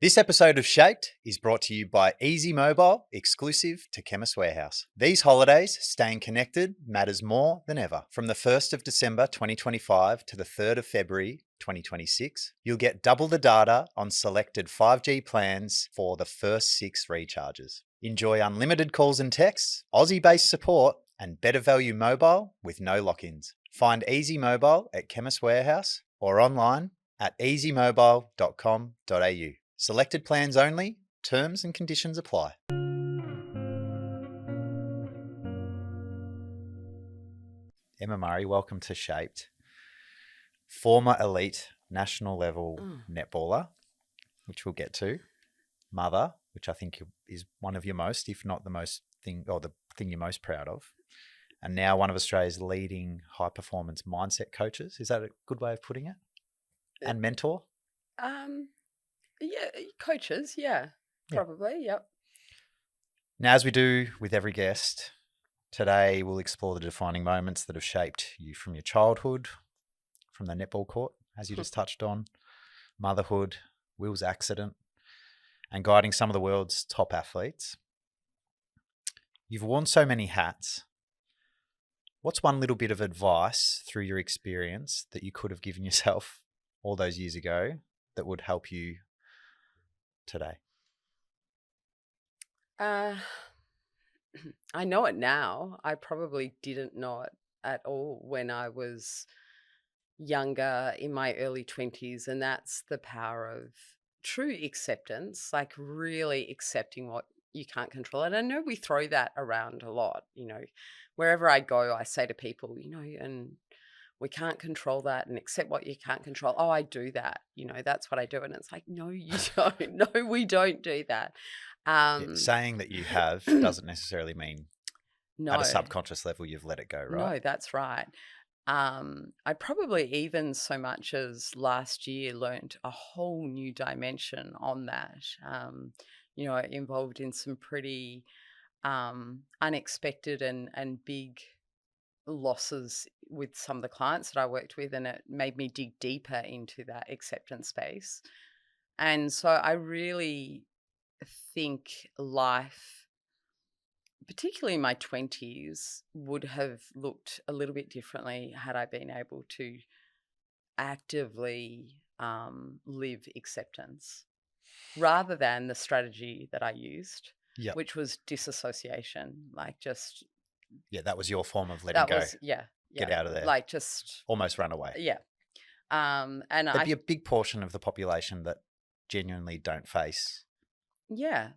This episode of Shaped is brought to you by Easy Mobile, exclusive to Chemist Warehouse. These holidays, staying connected matters more than ever. From the 1st of December 2025 to the 3rd of February 2026, you'll get double the data on selected 5G plans for the first 6 recharges. Enjoy unlimited calls and texts, Aussie-based support, and better value mobile with no lock-ins. Find Easy Mobile at Chemist Warehouse or online at easymobile.com.au. Selected plans only. Terms and conditions apply. Emma Murray, welcome to Shaped. Former elite national level netballer, which we'll get to. Mother, which I think is one of your most, if not the most thing, or the thing you're most proud of. And now one of Australia's leading high performance mindset coaches. Is that a good way of putting it? And mentor? Yeah, coaches, probably, yep. Now, as we do with every guest, today we'll explore the defining moments that have shaped you from your childhood, from the netball court, as you just touched on, motherhood, Will's accident, and guiding some of the world's top athletes. You've worn so many hats. What's one little bit of advice through your experience that you could have given yourself all those years ago that would help you today? I know it now. I probably didn't know it at all when I was younger, in my early 20s, and that's the power of true acceptance, like really accepting what you can't control. And I know we throw that around a lot, wherever I go, I say to people, and we can't control that, and accept what you can't control. Oh, I do that. That's what I do. And it's like, no, you don't. No, we don't do that. Saying that you have doesn't necessarily mean at a No, subconscious level you've let it go, right? no, that's right. I probably even so much as last year learned a whole new dimension on that. Involved in some pretty unexpected and big losses with some of the clients that I worked with, and it made me dig deeper into that acceptance space. And so I really think life, particularly in my 20s, would have looked a little bit differently had I been able to actively live acceptance rather than the strategy that I used, which was disassociation, like just that was your form of letting go. Get out of there. Like just almost run away. Yeah. And there'd be a big portion of the population that genuinely don't face. Yeah.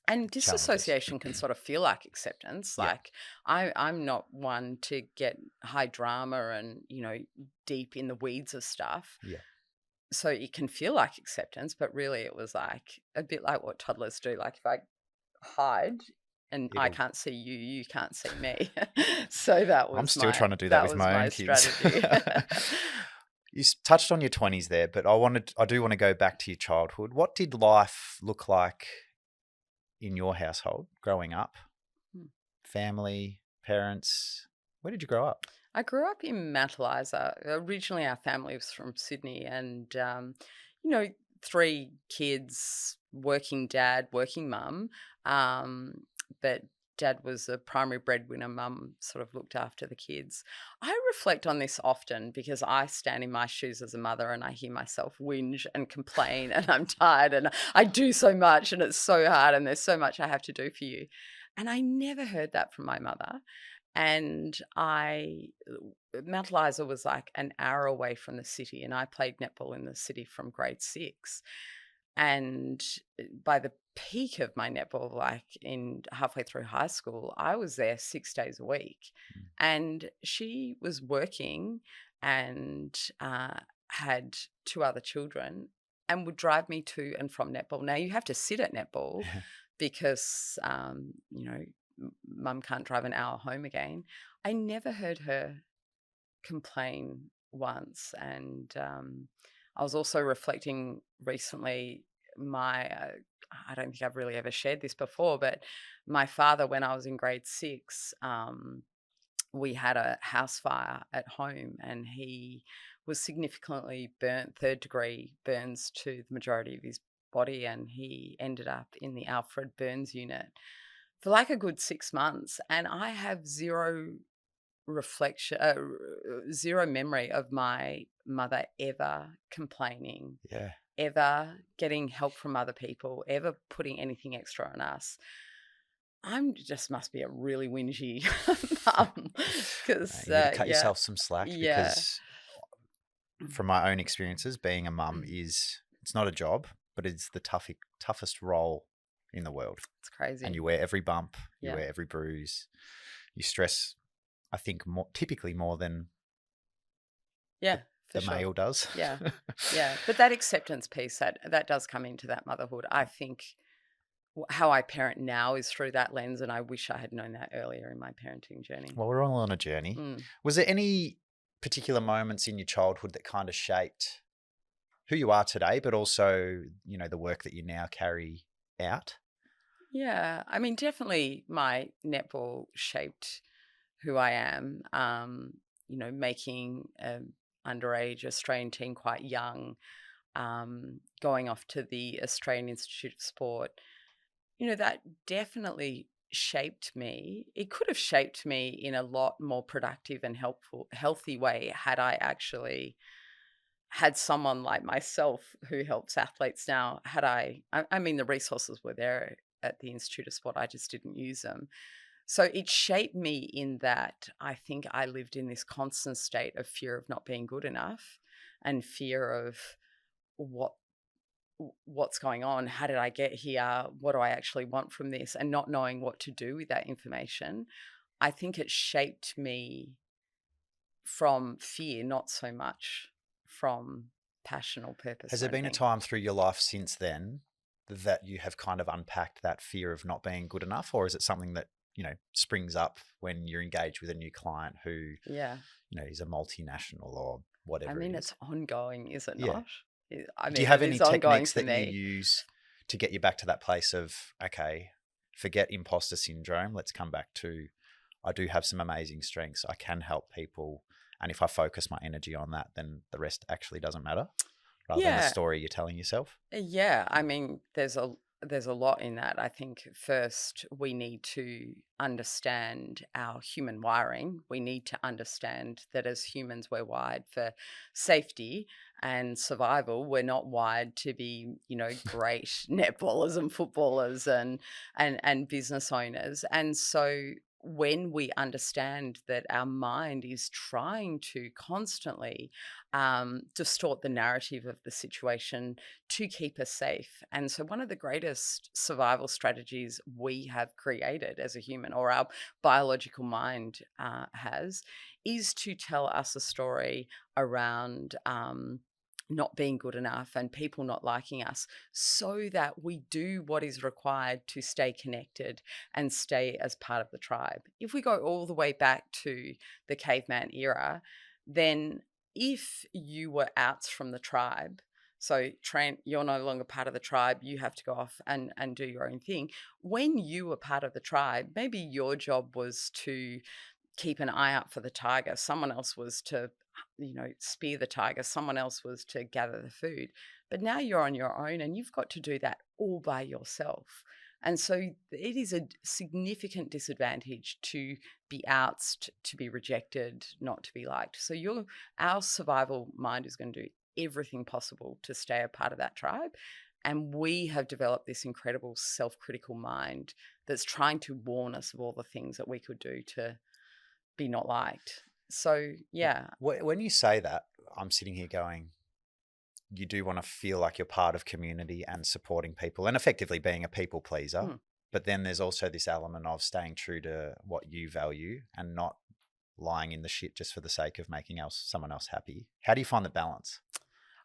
And disassociation can sort of feel like acceptance. Like I'm not one to get high drama and, deep in the weeds of stuff. Yeah. So it can feel like acceptance, but really it was like a bit like what toddlers do. Like if I hide and I can't see you, you can't see me. So that was I'm still trying to do that with my own kids. You touched on your 20s there, but I do want to go back to your childhood. What did life look like in your household growing up? Family, parents, where did you grow up? I grew up in Mount Eliza. Originally, our family was from Sydney, and 3 kids, working dad, working mum. But dad was a primary breadwinner. Mum sort of looked after the kids. I reflect on this often because I stand in my shoes as a mother and I hear myself whinge and complain and I'm tired and I do so much and it's so hard and there's so much I have to do for you. And I never heard that from my mother. And Mount Eliza was like an hour away from the city, and I played netball in the city from grade 6. And by the peak of my netball, like in halfway through high school, I was there 6 days a week. And she was working and had 2 other children and would drive me to and from netball. Now you have to sit at netball because, mum can't drive an hour home again. I never heard her complain once. And I was also reflecting recently, I don't think I've really ever shared this before, but my father, when I was in grade 6, we had a house fire at home and he was significantly burnt, 3rd degree burns to the majority of his body, and he ended up in the Alfred Burns unit for like a good 6 months, and I have zero zero memory of my mother ever complaining, Yeah. ever getting help from other people, ever putting anything extra on us. I'm just must be a really whingy mum because, You got to cut yeah, yourself some slack yeah, because from my own experiences, being a mum it's not a job, but it's the toughest role in the world. it's crazy. And you wear every bump, you Yeah. wear every bruise, you stress, I think, typically more than Yeah, for the sure. male does. Yeah, yeah. But that acceptance piece, that does come into that motherhood. I think how I parent now is through that lens, and I wish I had known that earlier in my parenting journey. Well, we're all on a journey. Mm. Was there any particular moments in your childhood that kind of shaped who you are today, but also, the work that you now carry out? Yeah, I mean, definitely my netball shaped who I am. Making an underage Australian team quite young, going off to the Australian Institute of Sport, that definitely shaped me. It could have shaped me in a lot more productive and healthy way had I actually had someone like myself who helps athletes now. I mean, the resources were there at the Institute of Sport, I just didn't use them. So it shaped me in that I think I lived in this constant state of fear of not being good enough and fear of what what's going on, how did I get here, what do I actually want from this, and not knowing what to do with that information. I think it shaped me from fear, not so much from passion or purpose Has or there been a anything. time through your life since then that you have kind of unpacked that fear of not being good enough, or is it something that springs up when you're engaged with a new client who Yeah, is a multinational or I whatever mean, it it's is? ongoing, is it Yeah. not? I Do you mean, have it any is ongoing techniques for that you me. use to get you back to that place of, okay, forget imposter syndrome. Let's come back to, I do have some amazing strengths. I can help people. And if I focus my energy on that, then the rest actually doesn't matter, rather than the Yeah, story you're telling yourself. yeah. I mean, there's a lot in that. I think first we need to understand our human wiring. We need to understand that as humans we're wired for safety and survival. We're not wired to be, great netballers and footballers and business owners. And so when we understand that our mind is trying to constantly distort the narrative of the situation to keep us safe. And so, one of the greatest survival strategies we have created as a human, or our biological mind has, is to tell us a story around. Not being good enough and people not liking us, so that we do what is required to stay connected and stay as part of the tribe. If we go all the way back to the caveman era, then if you were outs from the tribe, so Trent, you're no longer part of the tribe, you have to go off and do your own thing. When you were part of the tribe, maybe your job was to keep an eye out for the tiger. Someone else was to, spear the tiger. Someone else was to gather the food. But now you're on your own and you've got to do that all by yourself. And so it is a significant disadvantage to be outsed, to be rejected, not to be liked. So our survival mind is going to do everything possible to stay a part of that tribe. And we have developed this incredible self-critical mind that's trying to warn us of all the things that we could do to be not liked. So, yeah. When you say that, I'm sitting here going, you do want to feel like you're part of community and supporting people and effectively being a people pleaser. Hmm. But then there's also this element of staying true to what you value and not lying in the shit just for the sake of making someone else happy. How do you find the balance?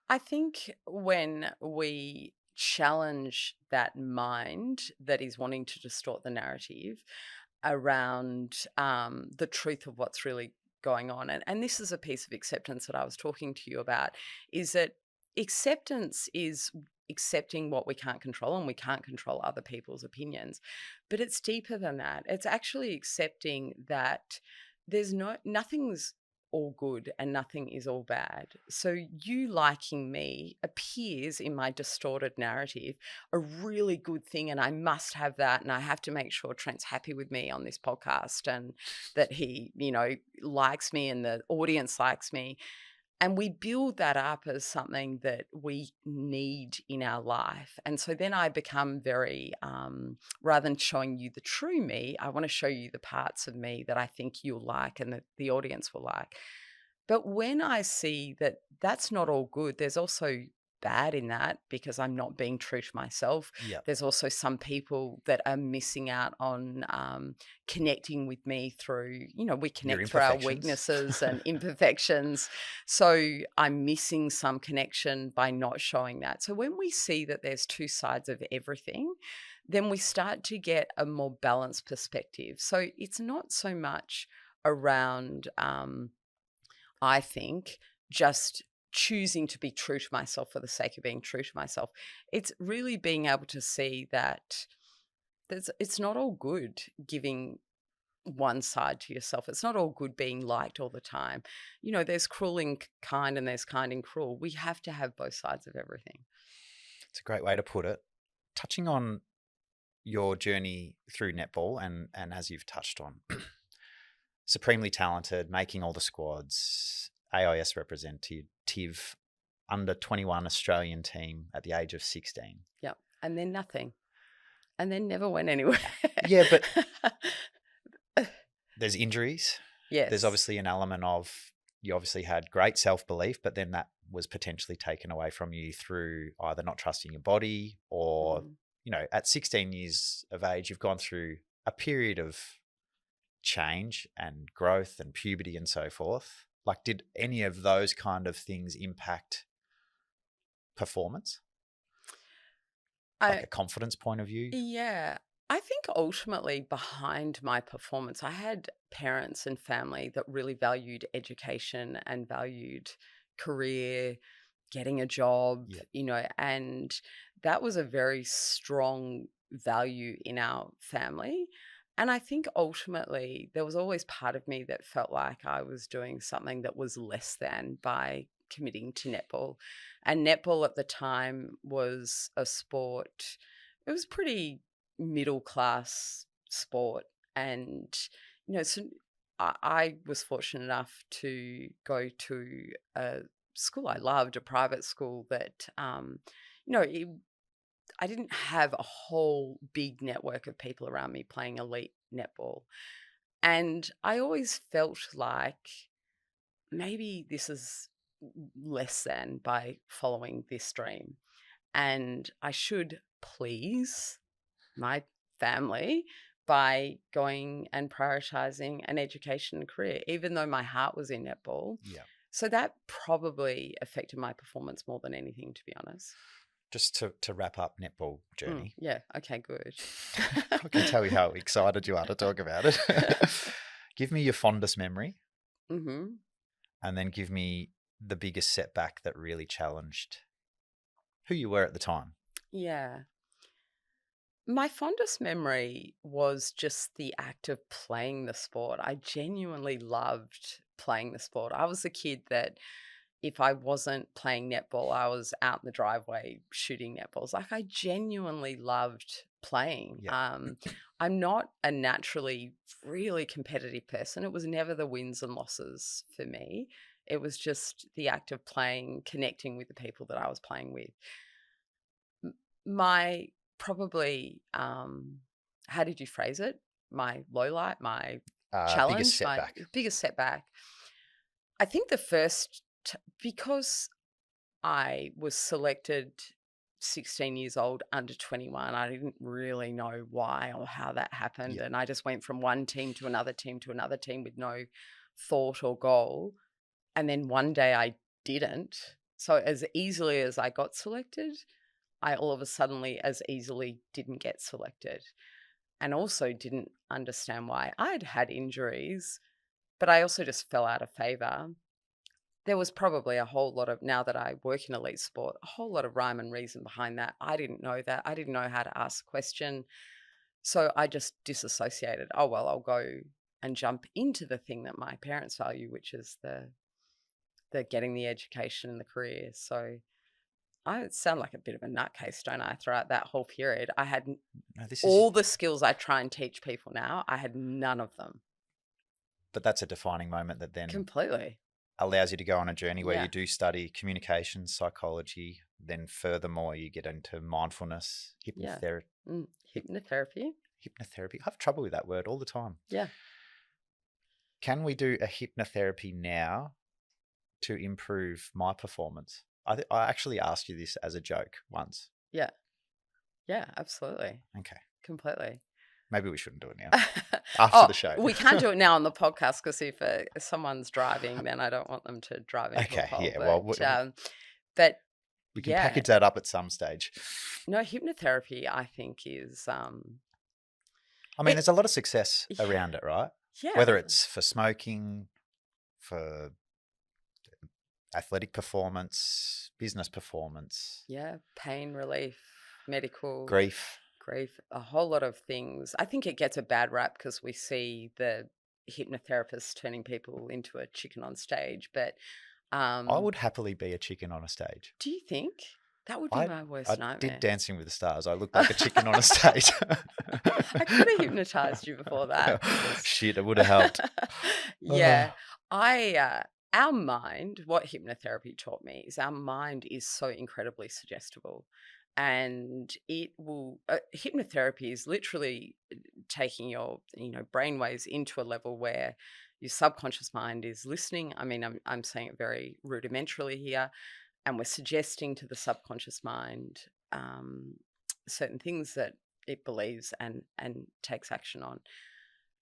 I think when we challenge that mind that is wanting to distort the narrative around the truth of what's really going on, and this is a piece of acceptance that I was talking to you about, is that acceptance is accepting what we can't control, and we can't control other people's opinions, but it's deeper than that. It's actually accepting that nothing's all good and nothing is all bad. So you liking me appears in my distorted narrative a really good thing, and I must have that, and I have to make sure Trent's happy with me on this podcast and that he, likes me and the audience likes me. And we build that up as something that we need in our life. And so then I become very, rather than showing you the true me, I want to show you the parts of me that I think you'll like and that the audience will like. But when I see that that's not all good, there's also bad in that because I'm not being true to myself. Yeah. There's also some people that are missing out on connecting with me through, we connect through our weaknesses and imperfections. So I'm missing some connection by not showing that. So when we see that there's two sides of everything, then we start to get a more balanced perspective. So it's not so much around, I think, just choosing to be true to myself for the sake of being true to myself. It's really being able to see that it's not all good giving one side to yourself. It's not all good being liked all the time. There's cruel and kind and there's kind and cruel. We have to have both sides of everything. It's a great way to put it. Touching on your journey through netball and as you've touched on, supremely talented, making all the squads, AIS representative, under 21 Australian team at the age of 16. Yeah. And then nothing. And then never went anywhere. Yeah, but there's injuries. Yes. There's obviously an element of you obviously had great self-belief, but then that was potentially taken away from you through either not trusting your body or, at 16 years of age, you've gone through a period of change and growth and puberty and so forth. Like, did any of those kind of things impact performance? Like a confidence point of view? Yeah. I think ultimately behind my performance, I had parents and family that really valued education and valued career, getting a job, and that was a very strong value in our family. And I think ultimately there was always part of me that felt like I was doing something that was less than by committing to netball. And netball at the time was a sport, it was pretty middle class sport. And, so I was fortunate enough to go to a school I loved, a private school that, I didn't have a whole big network of people around me playing elite netball. And I always felt like maybe this is less than by following this dream. And I should please my family by going and prioritizing an education and career, even though my heart was in netball. Yeah. So that probably affected my performance more than anything, to be honest. Just to wrap up netball journey. Yeah. Okay, good. I can tell you how excited you are to talk about it. Give me your fondest memory. Mm-hmm. And then give me the biggest setback that really challenged who you were at the time. Yeah. My fondest memory was just the act of playing the sport. I genuinely loved playing the sport. I was a kid that if I wasn't playing netball, I was out in the driveway shooting netballs. Like, I genuinely loved playing. Yeah. I'm not a naturally really competitive person. It was never the wins and losses for me. It was just the act of playing, connecting with the people that I was playing with. My probably, how did you phrase it? My low light, my challenge, biggest setback. my biggest setback. I think the first, because I was selected 16 years old, under 21, I didn't really know why or how that happened. Yeah. And I just went from one team to another team to another team with no thought or goal. And then one day I didn't. So as easily as I got selected, I all of a sudden as easily didn't get selected, and also didn't understand why. I'd had injuries, but I also just fell out of favor. There was probably a whole lot of, now that I work in elite sport, a whole lot of rhyme and reason behind that. I didn't know that. I didn't know how to ask a question. So I just disassociated. Oh, well, I'll go and jump into the thing that my parents value, which is the getting the education and the career. So I sound like a bit of a nutcase, don't I? Throughout that whole period, I had No, this is, all the skills I try and teach people now. I had none of them. but that's a defining moment that then Completely. allows you to go on a journey where Yeah. you do study communication, psychology. Then furthermore, you get into mindfulness, Yeah. hypnotherapy. Hypnotherapy. I have trouble with that word all the time. Yeah. Can we do a hypnotherapy now to improve my performance? I actually asked you this as a joke once. Yeah. Yeah, absolutely. Okay. Completely. Maybe we shouldn't do it now. After the show. We can't do it now on the podcast because if someone's driving, then I don't want them to drive into a Okay, pole. yeah. But we can yeah, package that up at some stage. no, hypnotherapy, I think, is I mean, there's a lot of success around it, right? yeah, Whether it's for smoking, for athletic performance, business performance, yeah, pain relief, medical grief. a whole lot of things. I think it gets a bad rap because we see the hypnotherapists turning people into a chicken on stage. But I would happily be a chicken on a stage. do you think that would be my worst I nightmare? did Dancing with the Stars. I looked like a chicken on a stage. I could have hypnotized you before that. Shit, it would have helped. Yeah. Our mind, what hypnotherapy taught me is our mind is so incredibly suggestible. And it will, hypnotherapy is literally taking your, brainwaves into a level where your subconscious mind is listening. I mean, I'm saying it very rudimentarily here, and we're suggesting to the subconscious mind certain things that it believes and takes action on.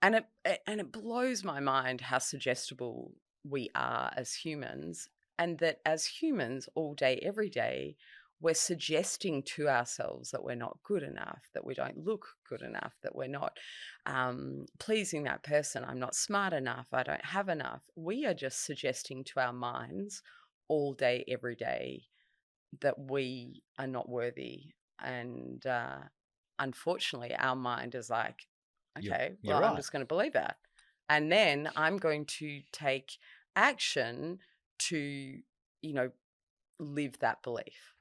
And it blows my mind how suggestible we are as humans, and that as humans all day every day we're suggesting to ourselves that we're not good enough, that we don't look good enough, that we're not pleasing that person, I'm not smart enough, I don't have enough. We are just suggesting to our minds all day every day that we are not worthy. And unfortunately, our mind is like, okay, You're well, I'm right. just going to believe that. And then I'm going to take action to, live that belief.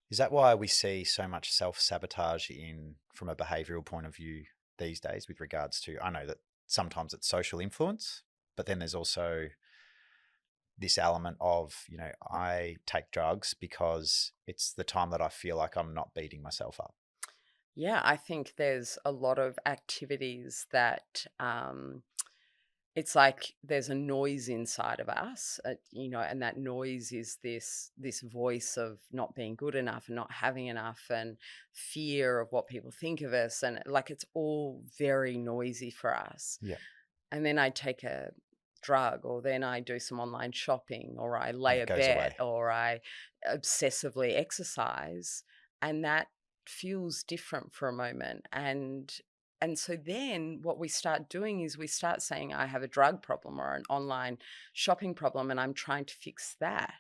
Is that why we see so much self-sabotage from a behavioural point of view these days with regards to, I know that sometimes it's social influence, but then there's also this element of, I take drugs because it's the time that I feel like I'm not beating myself up. Yeah, I think there's a lot of activities that it's like there's a noise inside of us, and that noise is this voice of not being good enough and not having enough and fear of what people think of us, and like it's all very noisy for us. Yeah. And then I take a drug, or then I do some online shopping, or I lay a it goes bet, away. or I obsessively exercise, and that feels different for a moment. And so then what we start doing is we start saying, I have a drug problem or an online shopping problem, and I'm trying to fix that.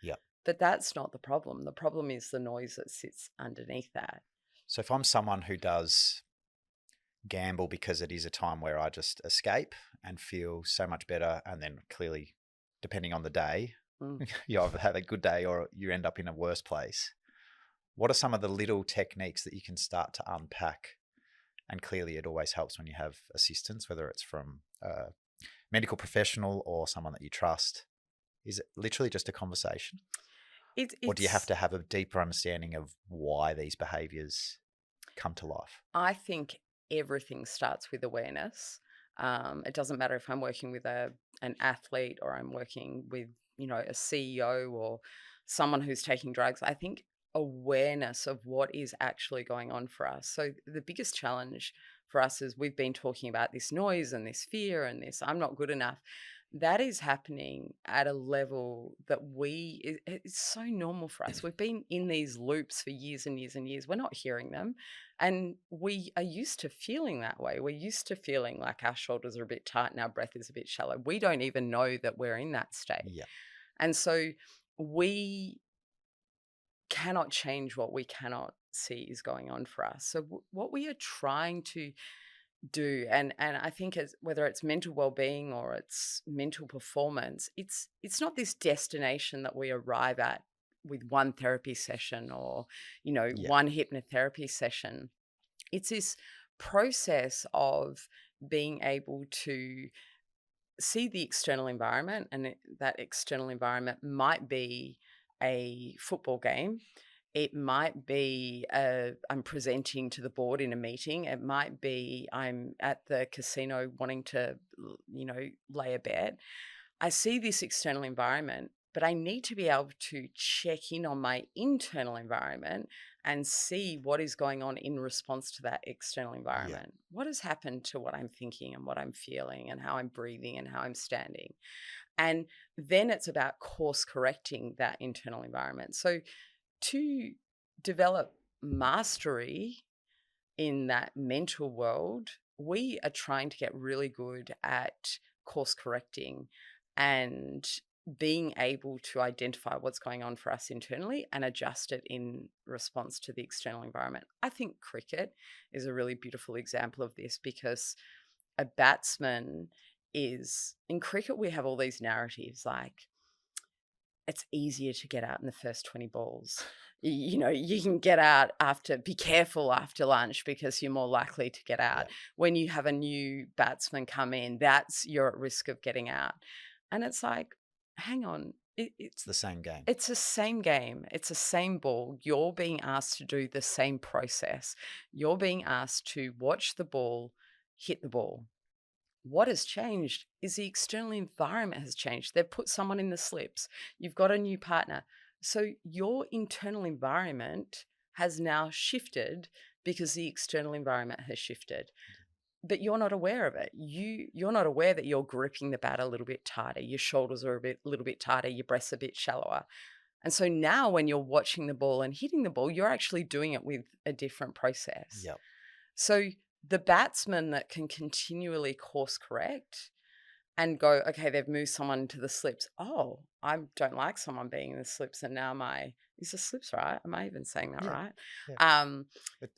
Yeah. But that's not the problem. The problem is the noise that sits underneath that. So if I'm someone who does gamble because it is a time where I just escape and feel so much better, and then clearly, depending on the day, you either have a good day or you end up in a worse place. What are some of the little techniques that you can start to unpack? And clearly it always helps when you have assistance, whether it's from a medical professional or someone that you trust. Is it literally just a conversation? Or do you have to have a deeper understanding of why these behaviours come to life? I think everything starts with awareness. It doesn't matter if I'm working with an athlete, or I'm working with, a CEO or someone who's taking drugs. I think awareness of what is actually going on for us. So the biggest challenge for us is we've been talking about this noise and this fear and this I'm not good enough. That is happening at a level that it's so normal for us. We've been in these loops for years and years and years. We're not hearing them. And we are used to feeling that way. We're used to feeling like our shoulders are a bit tight and our breath is a bit shallow. We don't even know that we're in that state. Yeah. And so we cannot change what we cannot see is going on for us. So what we are trying to do. And I think whether it's mental well-being or it's mental performance, it's not this destination that we arrive at with one therapy session or, Yeah. one hypnotherapy session. It's this process of being able to see the external environment, and that external environment might be a football game. It might be I'm presenting to the board in a meeting. It might be I'm at the casino wanting to, lay a bet. I see this external environment, but I need to be able to check in on my internal environment and see what is going on in response to that external Yeah. environment. What has happened to what I'm thinking and what I'm feeling and how I'm breathing and how I'm standing? And then it's about course correcting that internal environment. So to develop mastery in that mental world, we are trying to get really good at course correcting and being able to identify what's going on for us internally and adjust it in response to the external environment. I think cricket is a really beautiful example of this, because a batsman in cricket, we have all these narratives like, it's easier to get out in the first 20 balls. You can get out be careful after lunch because you're more likely to get out. Yeah. When you have a new batsman come in, you're at risk of getting out. And it's like, hang on, It's the same game. it's the same game. It's the same ball. You're being asked to do the same process. You're being asked to watch the ball, hit the ball. What has changed is the external environment has changed. They've put someone in the slips. You've got a new partner. So your internal environment has now shifted because the external environment has shifted. But you're not aware of it. You're not aware that you're gripping the bat a little bit tighter. Your shoulders are little bit tighter. Your breath's a bit shallower. And so now when you're watching the ball and hitting the ball, you're actually doing it with a different process. Yep. So the batsman that can continually course correct and go, okay, they've moved someone into the slips. Oh, I don't like someone being in the slips. And now is the slips right? Am I even saying that Yeah. right? Yeah.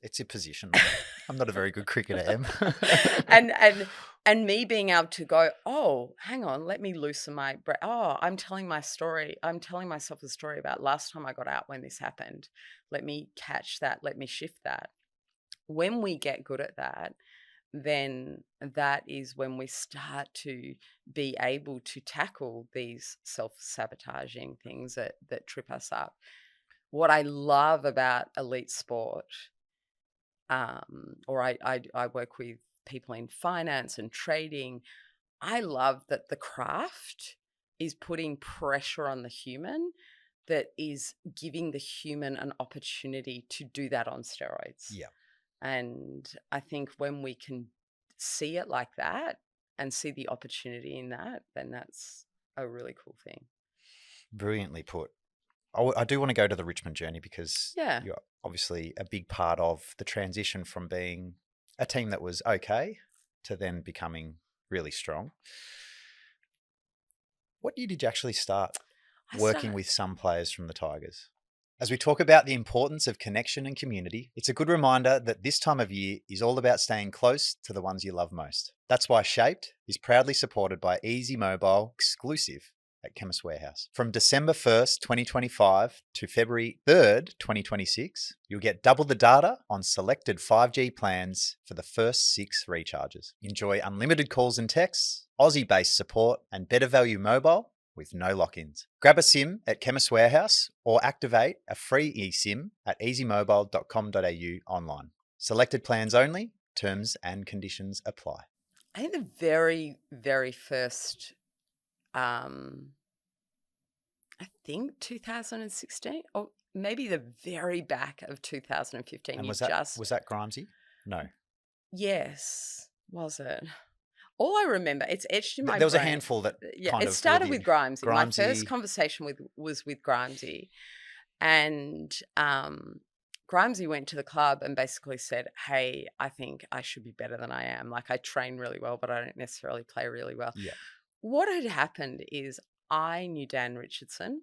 It's your position. I'm not a very good cricketer, Em. and me being able to go, oh, hang on, let me loosen my breath. Oh, I'm telling my story. I'm telling myself a story about last time I got out when this happened. Let me catch that. Let me shift that. When we get good at that, then that is when we start to be able to tackle these self-sabotaging things that trip us up. What I love about elite sport, or I work with people in finance and trading, I love that the craft is putting pressure on the human, that is giving the human an opportunity to do that on steroids. Yeah. And I think when we can see it like that and see the opportunity in that, then that's a really cool thing. Brilliantly put. I do want to go to the Richmond journey because Yeah. you're obviously a big part of the transition from being a team that was okay to then becoming really strong. What year did you actually start working with some players from the Tigers? As we talk about the importance of connection and community, it's a good reminder that this time of year is all about staying close to the ones you love most. That's why Shaped is proudly supported by Easy Mobile, exclusive at Chemist Warehouse. From December 1st, 2025 to February 3rd, 2026, you'll get double the data on selected 5G plans for the first 6 recharges. Enjoy unlimited calls and texts, Aussie-based support, and better value mobile with no lock-ins. Grab a SIM at Chemist Warehouse or activate a free eSIM at easymobile.com.au online. Selected plans only, terms and conditions apply. I think the very, very first, I think 2016, or maybe the very back of 2015. And was that Grimesy? No. Yes, was it? All I remember, it's etched in my brain. There was a handful that it started with Grimesy. My first conversation was with Grimesy, and Grimesy went to the club and basically said, "Hey, I think I should be better than I am. Like, I train really well, but I don't necessarily play really well." Yeah. What had happened is I knew Dan Richardson.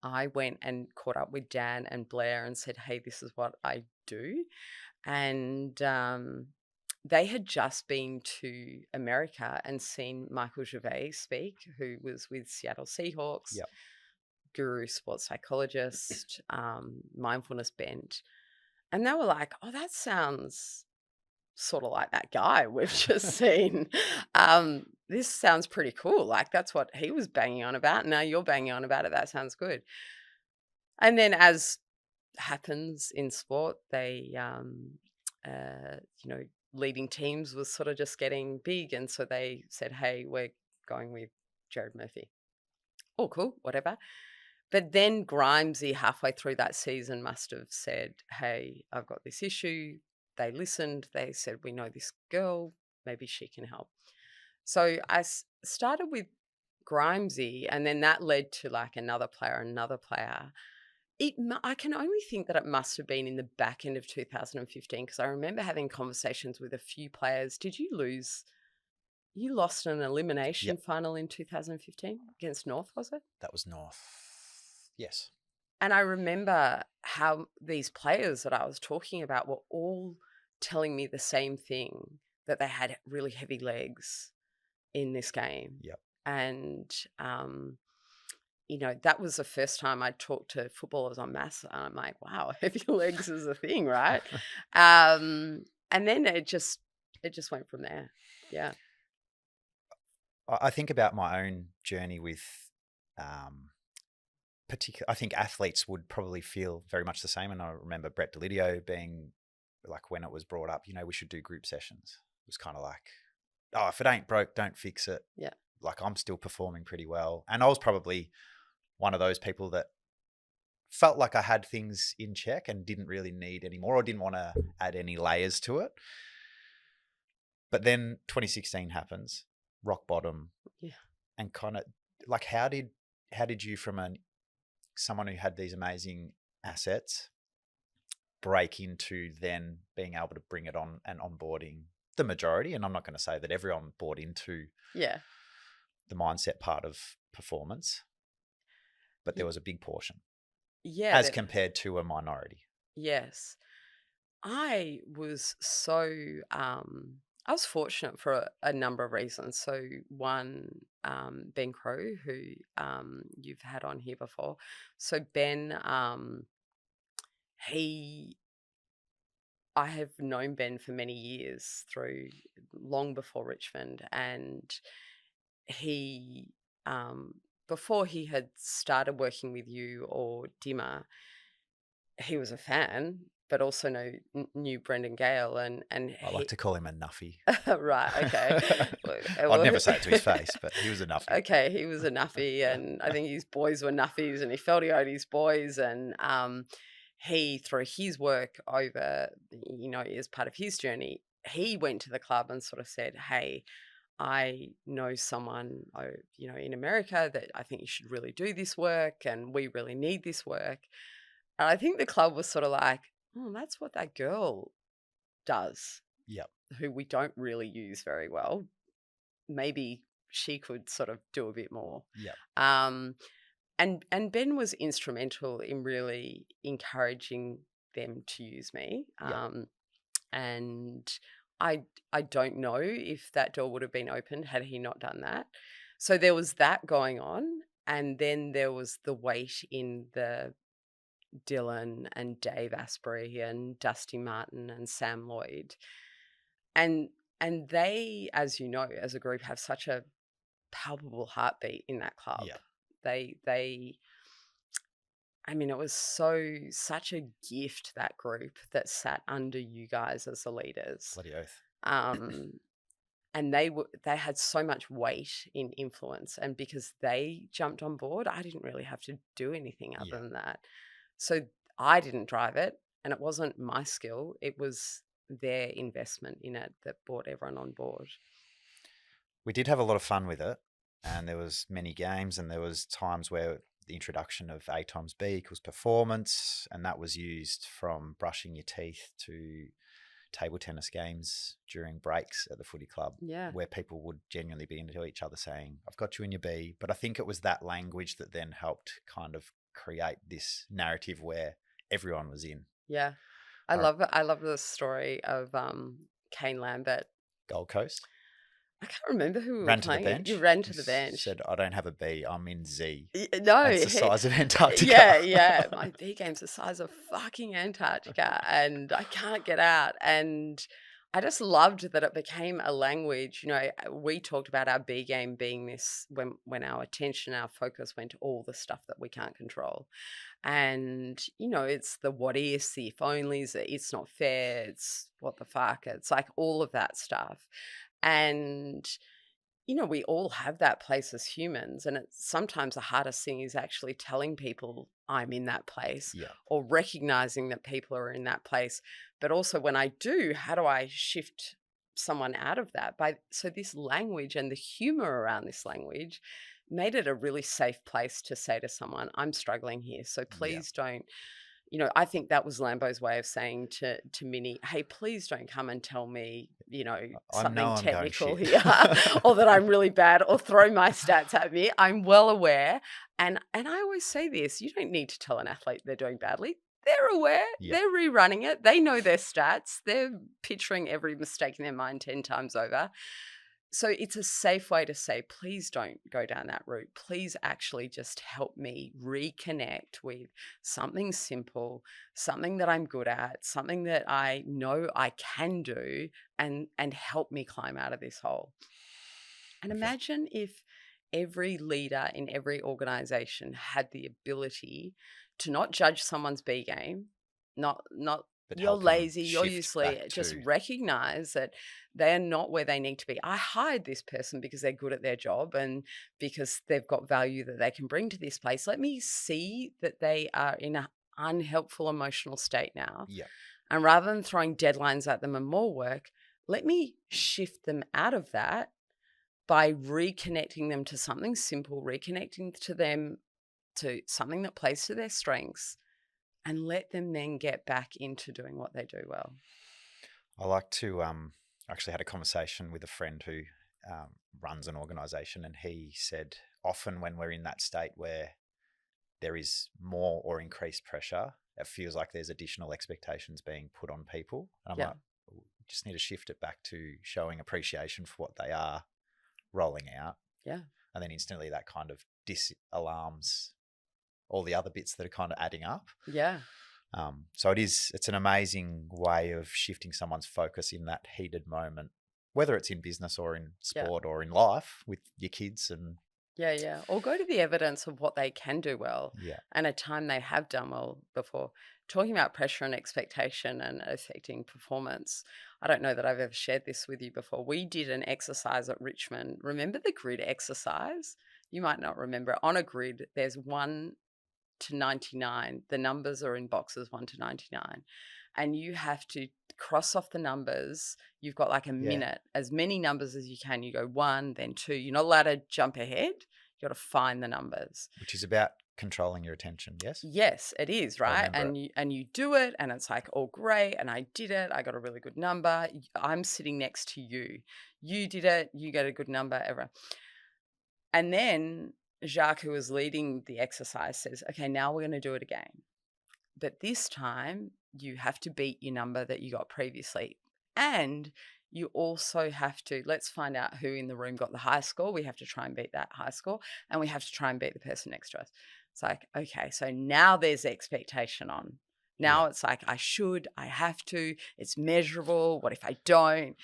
I went and caught up with Dan and Blair and said, "Hey, this is what I do," and they had just been to America and seen Michael Gervais speak, who was with Seattle Seahawks, Yep. guru sports psychologist, mindfulness bent. And they were like, oh, that sounds sort of like that guy we've just seen. This sounds pretty cool. Like, that's what he was banging on about. Now you're banging on about it. That sounds good. And then, as happens in sport, they, leading teams was sort of just getting big. And so they said, hey, we're going with Jared Murphy. Oh, cool, whatever. But then Grimesy, halfway through that season, must have said, hey, I've got this issue. They listened. They said, we know this girl. Maybe she can help. So I started with Grimesy, and then that led to like another player. I can only think that it must have been in the back end of 2015, because I remember having conversations with a few players. Did you lose? You lost an elimination Yep. final in 2015 against North, was it? That was North. Yes. And I remember how these players that I was talking about were all telling me the same thing, that they had really heavy legs in this game. Yep. And, that was the first time I talked to footballers en masse. And I'm like, wow, heavy legs is a thing, right? And then it just went from there. Yeah. I think about my own journey with I think athletes would probably feel very much the same. And I remember Brett Delidio being like, when it was brought up, we should do group sessions. It was kind of like, oh, if it ain't broke, don't fix it. Yeah. Like, I'm still performing pretty well. And I was probably one of those people that felt like I had things in check and didn't really need any more, or didn't want to add any layers to it. But then 2016 happens, rock bottom. Yeah. And kind of like, how did you, from someone who had these amazing assets, break into then being able to bring it on and onboarding the majority? And I'm not going to say that everyone bought into the mindset part of performance, but there was a big portion, as compared to a minority. Yes. I was I was fortunate for a number of reasons. So one, Ben Crow, who you've had on here before. So Ben, I have known Ben for many years, through long before Richmond, and he, before he had started working with you or Dimmer, he was a fan, but also knew Brendan Gale, and I like to call him a nuffy. Right, okay. I'd never say it to his face, but he was a nuffy. Okay, he was a nuffy, and I think his boys were nuffies, and he felt he owed his boys, and he, through his work over, as part of his journey, he went to the club and sort of said, hey, I know someone, in America that I think you should really do this work, and we really need this work. And I think the club was sort of like, oh, that's what that girl does. Yep. Who we don't really use very well. Maybe she could sort of do a bit more. Yep. And Ben was instrumental in really encouraging them to use me. Yep. And I don't know if that door would have been opened had he not done that. So there was that going on. And then there was the weight in the Dylan and Dave Asprey and Dusty Martin and Sam Lloyd. And they, as you know, as a group, have such a palpable heartbeat in that club. Yeah. It was such a gift, that group that sat under you guys as the leaders. Bloody oath. And they had so much weight in influence, and because they jumped on board, I didn't really have to do anything other than that. So I didn't drive it, and it wasn't my skill. It was their investment in it that brought everyone on board. We did have a lot of fun with it, and there was many games, and there was times where the introduction of A times B equals performance, and that was used from brushing your teeth to table tennis games during breaks at the footy club, where people would genuinely be into each other saying, I've got you in your B. But I think it was that language that then helped kind of create this narrative where everyone was in. Yeah. I love the story of Kane Lambert. Gold Coast. I can't remember who we Ran were to the playing. bench. You ran to the bench. Said, I don't have a B, I'm in Z. No, That's the size of Antarctica. Yeah. My B game's the size of fucking Antarctica, and I can't get out. And I just loved that it became a language. You know, we talked about our B game being this when our attention, our focus went to all the stuff that we can't control. And, you know, it's the what ifs, the if onlys, the it's not fair, it's what the fuck. It's like all of that stuff. And you know, we all have that place as humans, and it's sometimes the hardest thing is actually telling people I'm in that place Yeah. or recognizing that people are in that place. But also when I do, how do I shift someone out of that? So this language and the humor around this language made it a really safe place to say to someone, I'm struggling here. So please don't, you know, I think that was Lambo's way of saying to Minnie, hey, please don't come and tell me, you know, something technical here or that I'm really bad or throw my stats at me. I'm well aware. And I always say this, you don't need to tell an athlete they're doing badly. They're aware. Yeah. They're rerunning it. They know their stats. They're picturing every mistake in their mind 10 times over. So it's a safe way to say, please don't go down that route. Please actually just help me reconnect with something simple, something that I'm good at, something that I know I can do, and help me climb out of this hole. And imagine if every leader in every organization had the ability to not judge someone's B game, not But you're help them lazy, you're shift useless. back Just to- recognize that they're not where they need to be. I hired this person because they're good at their job and because they've got value that they can bring to this place. Let me see that they are in an unhelpful emotional state now. Yeah. And rather than throwing deadlines at them and more work, let me shift them out of that by reconnecting them to something simple, reconnecting to them to something that plays to their strengths, and let them then get back into doing what they do well. I like to actually had a conversation with a friend who runs an organization, and he said often when we're in that state where there is more or increased pressure, it feels like there's additional expectations being put on people. And I'm like, we just need to shift it back to showing appreciation for what they are rolling out. Yeah. And then instantly that kind of disalarms all the other bits that are kind of adding up. Yeah. So it's an amazing way of shifting someone's focus in that heated moment, whether it's in business or in sport or in life with your kids. And Yeah. Or go to the evidence of what they can do well and a time they have done well before. Talking about pressure and expectation and affecting performance, I don't know that I've ever shared this with you before. We did an exercise at Richmond. Remember the grid exercise? You might not remember it. On a grid, there's 1 to 99. The numbers are in boxes 1 to 99. And you have to cross off the numbers. You've got like a minute, as many numbers as you can. You go 1, then 2. You're not allowed to jump ahead. You got to find the numbers. Which is about controlling your attention, yes? Yes, it is, right? And you do it and it's like, oh, great. And I did it. I got a really good number. I'm sitting next to you. You did it. You got a good number, everyone. And then Jacques, who was leading the exercise, says, okay, now we're going to do it again. But this time you have to beat your number that you got previously. And you also have to, let's find out who in the room got the high score. We have to try and beat that high score. And we have to try and beat the person next to us. It's like, okay, so now there's expectation on. Now it's like, I have to, it's measurable. What if I don't?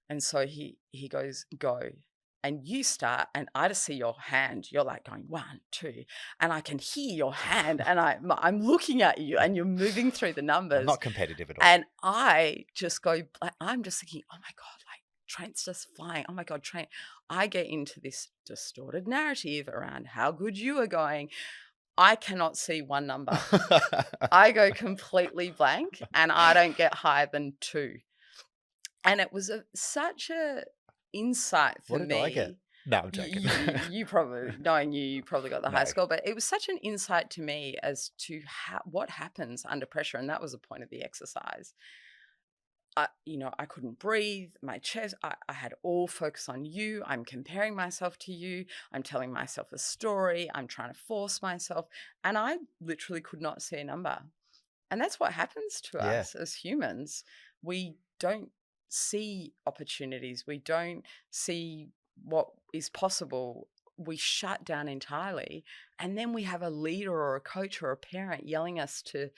And so he goes, go. And you start, and I just see your hand. You're like going 1, 2, and I can hear your hand, and I'm looking at you, and you're moving through the numbers. I'm not competitive at all. And I just go, I'm just thinking, oh my God, like Trent's just flying. Oh my God, Trent. I get into this distorted narrative around how good you are going. I cannot see one number. I go completely blank, and I don't get higher than 2. And it was such a insight for me. What did I get? No, I'm joking. You probably, knowing you probably got the high score, but it was such an insight to me as to what happens under pressure. And that was the point of the exercise. I couldn't breathe, my chest, I had all focus on you. I'm comparing myself to you. I'm telling myself a story. I'm trying to force myself. And I literally could not see a number. And that's what happens to us as humans. We don't see opportunities. We don't see what is possible. We shut down entirely. And then we have a leader or a coach or a parent yelling us to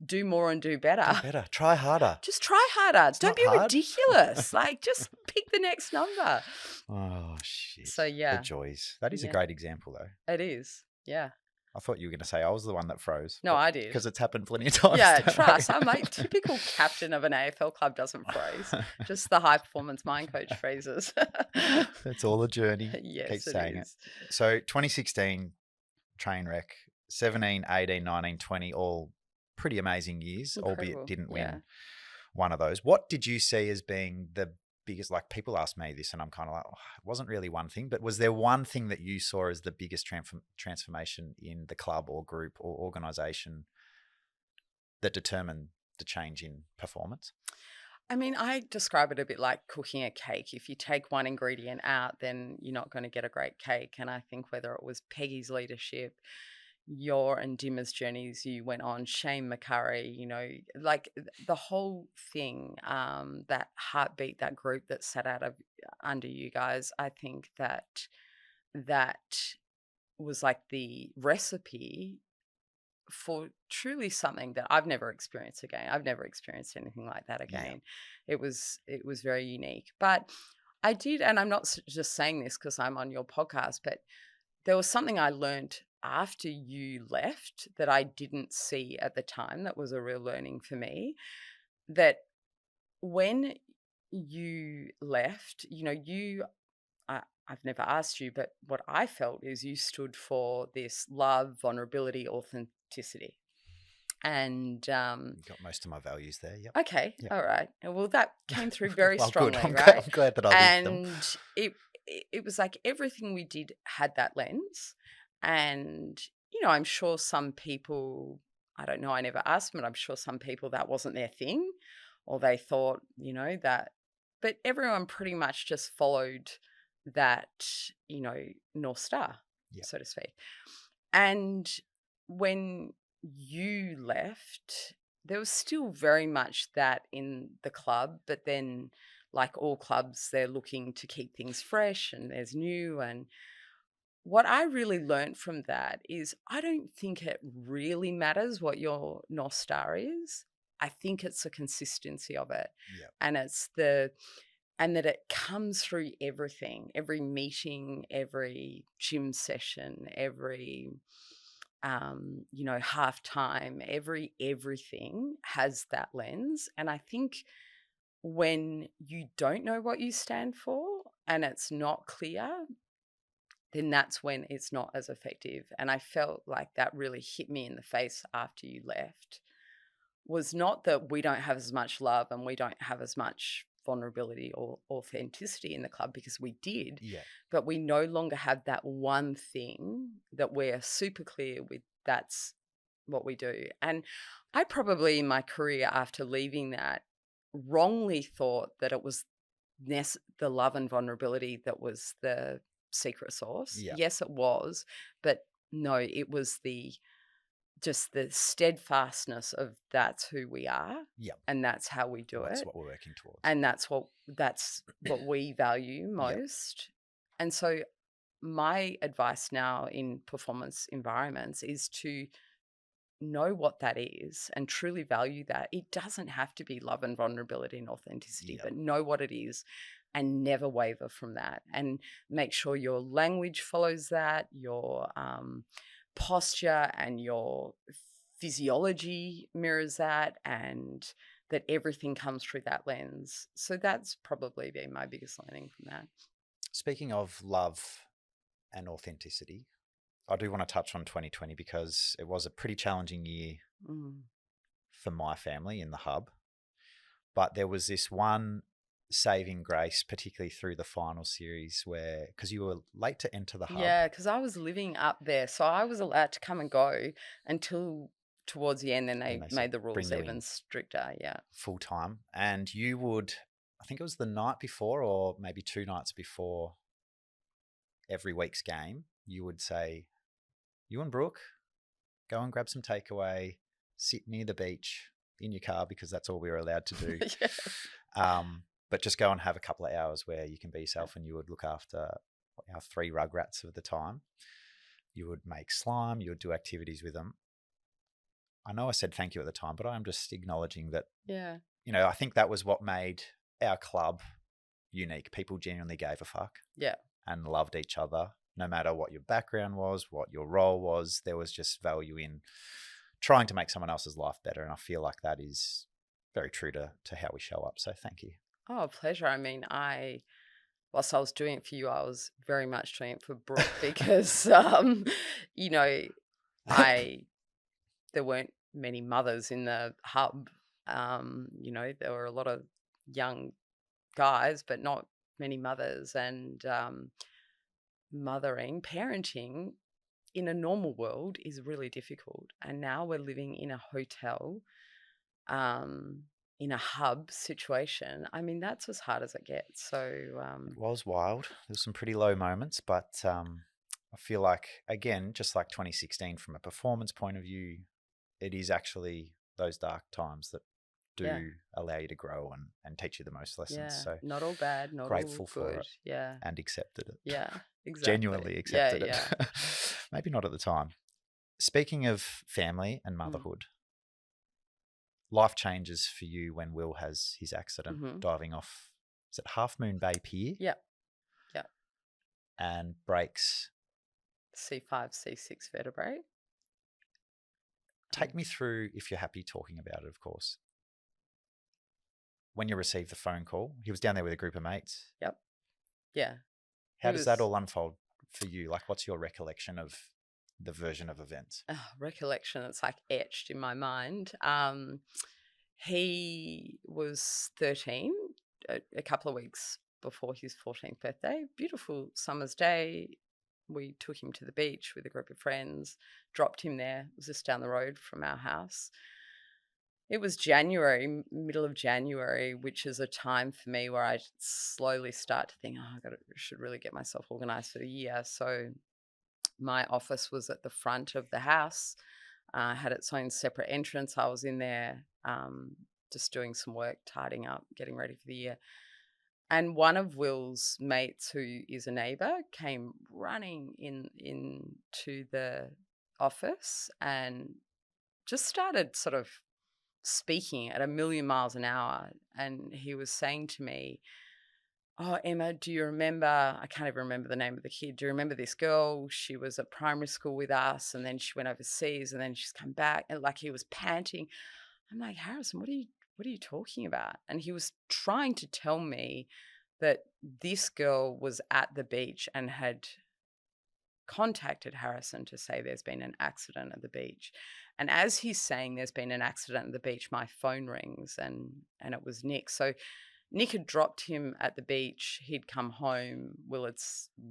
do more and do better. Do better. Try harder. Just try harder. It's Don't not be hard. ridiculous. Like, just pick the next number. Oh, shit. So, yeah. The joys. That is a Yeah. great example, though. It is. Yeah. I thought you were going to say I was the one that froze. No, I did. Because it's happened plenty of times. Yeah, don't trust. worry. I'm like typical captain of an AFL club doesn't freeze. Just the high performance mind coach freezes. It's all a journey. Yes, Keep saying is. it. So 2016, train wreck, 17, 18, 19, 20, all pretty amazing years, Incredible. albeit didn't win Yeah. one of those. What did you see as being the biggest, like people ask me this and I'm kind of like, oh, it wasn't really one thing, but was there one thing that you saw as the biggest transformation in the club or group or organisation that determined the change in performance? I mean, I describe it a bit like cooking a cake. If you take one ingredient out, then you're not going to get a great cake. And I think whether it was Peggy's leadership, your and Dimmer's journeys you went on, Shane McCurry, you know, like the whole thing, that heartbeat, that group that sat out of under you guys, I think that was like the recipe for truly something that I've never experienced again. I've never experienced anything like that again. Yeah. It was very unique. But I did, and I'm not just saying this because I'm on your podcast, but there was something I learned after you left that I didn't see at the time. That was a real learning for me, that when you left, you know, I've never asked you, but what I felt is you stood for this love, vulnerability, authenticity. And You got most of my values there. Yep. Okay, Yep. all right. Well, that came through very Well, strongly, good. right? I'm glad that I did them. And it was like everything we did had that lens. And, you know, I'm sure some people, I don't know, I never asked them, but I'm sure some people that wasn't their thing, or they thought, you know, that, but everyone pretty much just followed that, you know, North Star, Yep. so to speak. And when you left, there was still very much that in the club, but then, like all clubs, they're looking to keep things fresh and there's new. And what I really learned from that is I don't think it really matters what your North Star is. I think it's the consistency of it. Yep. And and that it comes through everything, every meeting, every gym session, every you know, halftime, everything has that lens. And I think when you don't know what you stand for and it's not clear, then that's when it's not as effective. And I felt like that really hit me in the face after you left, was not that we don't have as much love and we don't have as much vulnerability or authenticity in the club, because we did, but we no longer have that one thing that we're super clear with. That's what we do. And I probably in my career after leaving that wrongly thought that it was the love and vulnerability that was the secret sauce. Yes, it was, but no, it was just the steadfastness of that's who we are. And that's how we do it. That's what we're working towards. And that's what we value most. And so my advice now in performance environments is to know what that is and truly value that. It doesn't have to be love and vulnerability and authenticity, but know what it is and never waver from that. And make sure your language follows that, your posture and your physiology mirrors that, and that everything comes through that lens. So that's probably been my biggest learning from that. Speaking of love and authenticity, I do want to touch on 2020 because it was a pretty challenging year for my family in the hub. But there was this one saving grace, particularly through the final series, where, because you were late to enter the hub. Yeah, because I was living up there. So I was allowed to come and go until towards the end. Then they made the rules even stricter. Yeah. Full time. And you would, I think it was the night before or maybe 2 nights before every week's game, you would say, you and Brooke, go and grab some takeaway, sit near the beach in your car, because that's all we were allowed to do. but just go and have a couple of hours where you can be yourself, and you would look after our 3 rugrats of the time. You would make slime, you would do activities with them. I know I said thank you at the time, but I'm just acknowledging that, Yeah. I think that was what made our club unique. People genuinely gave a fuck. Yeah. And loved each other, no matter what your background was, what your role was. There was just value in trying to make someone else's life better. And I feel like that is very true to how we show up. So thank you. Oh, pleasure. I mean, whilst I was doing it for you, I was very much doing it for Brooke because, you know, there weren't many mothers in the hub. There were a lot of young guys, but not many mothers. And parenting in a normal world is really difficult. And now we're living in a hotel, in a hub situation. I mean, that's as hard as it gets. So It was wild. There were some pretty low moments, but I feel like, again, just like 2016, from a performance point of view, it is actually those dark times that do allow you to grow and teach you the most lessons. yeah, So not all bad, not grateful all for good. it. Yeah, And accepted it. yeah, exactly. Genuinely accepted yeah. it. Maybe not at the time. Speaking of family and motherhood, life changes for you when Will has his accident diving off, is it Half Moon Bay Pier? Yep. Yep. And breaks C5, C6 vertebrae. Take me through, if you're happy talking about it, of course. When you received the phone call, he was down there with a group of mates. Yep. Yeah. How does that all unfold for you? Like, what's your recollection of the version of events? Recollection, it's like etched in my mind. He was 13, a couple of weeks before his 14th birthday. Beautiful summer's day. We took him to the beach with a group of friends, dropped him there. It was just down the road from our house. It was January, middle of January, which is a time for me where I slowly start to think, I should really get myself organised for the year. So my office was at the front of the house, had its own separate entrance. I was in there just doing some work, tidying up, getting ready for the year. And one of Will's mates, who is a neighbour, came running into the office and just started sort of speaking at a million miles an hour. And he was saying to me, "Oh, Emma, do you remember," I can't even remember the name of the kid, "do you remember this girl? She was at primary school with us and then she went overseas and then she's come back." And like, he was panting. I'm like, "Harrison, what are you talking about?" And he was trying to tell me that this girl was at the beach and had contacted Harrison to say there's been an accident at the beach. And as he's saying there's been an accident at the beach, my phone rings and it was Nick. So Nick had dropped him at the beach. He'd come home. Will had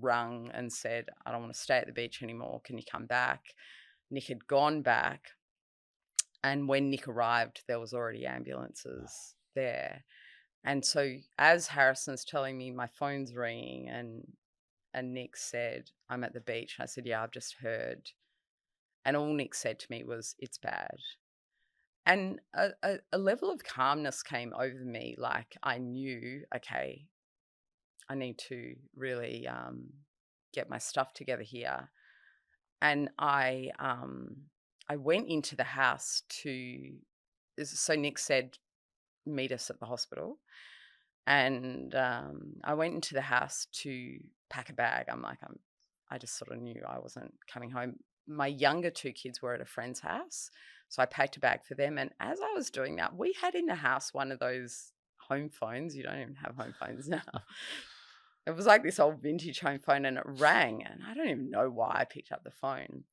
rung and said, "I don't want to stay at the beach anymore. Can you come back?" Nick had gone back. And when Nick arrived, there was already ambulances there. And so as Harrison's telling me, my phone's ringing and Nick said, "I'm at the beach." And I said, "Yeah, I've just heard." And all Nick said to me was, "It's bad." And a level of calmness came over me. Like, I knew, okay, I need to really get my stuff together here. And I went into the house so Nick said, "Meet us at the hospital." And I went into the house to pack a bag. I just sort of knew I wasn't coming home. My younger 2 kids were at a friend's house, so I packed a bag for them. And as I was doing that, we had in the house one of those home phones. You don't even have home phones now. It was like this old vintage home phone, and it rang. And I don't even know why I picked up the phone,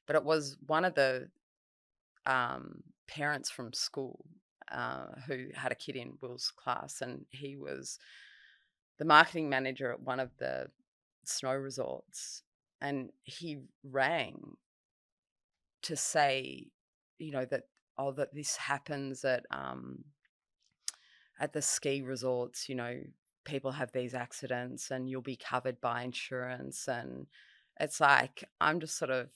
but it was one of the parents from school who had a kid in Will's class, and he was the marketing manager at one of the snow resorts. And he rang to say, that this happens at the ski resorts. People have these accidents, and you'll be covered by insurance. And it's like, I'm just sort of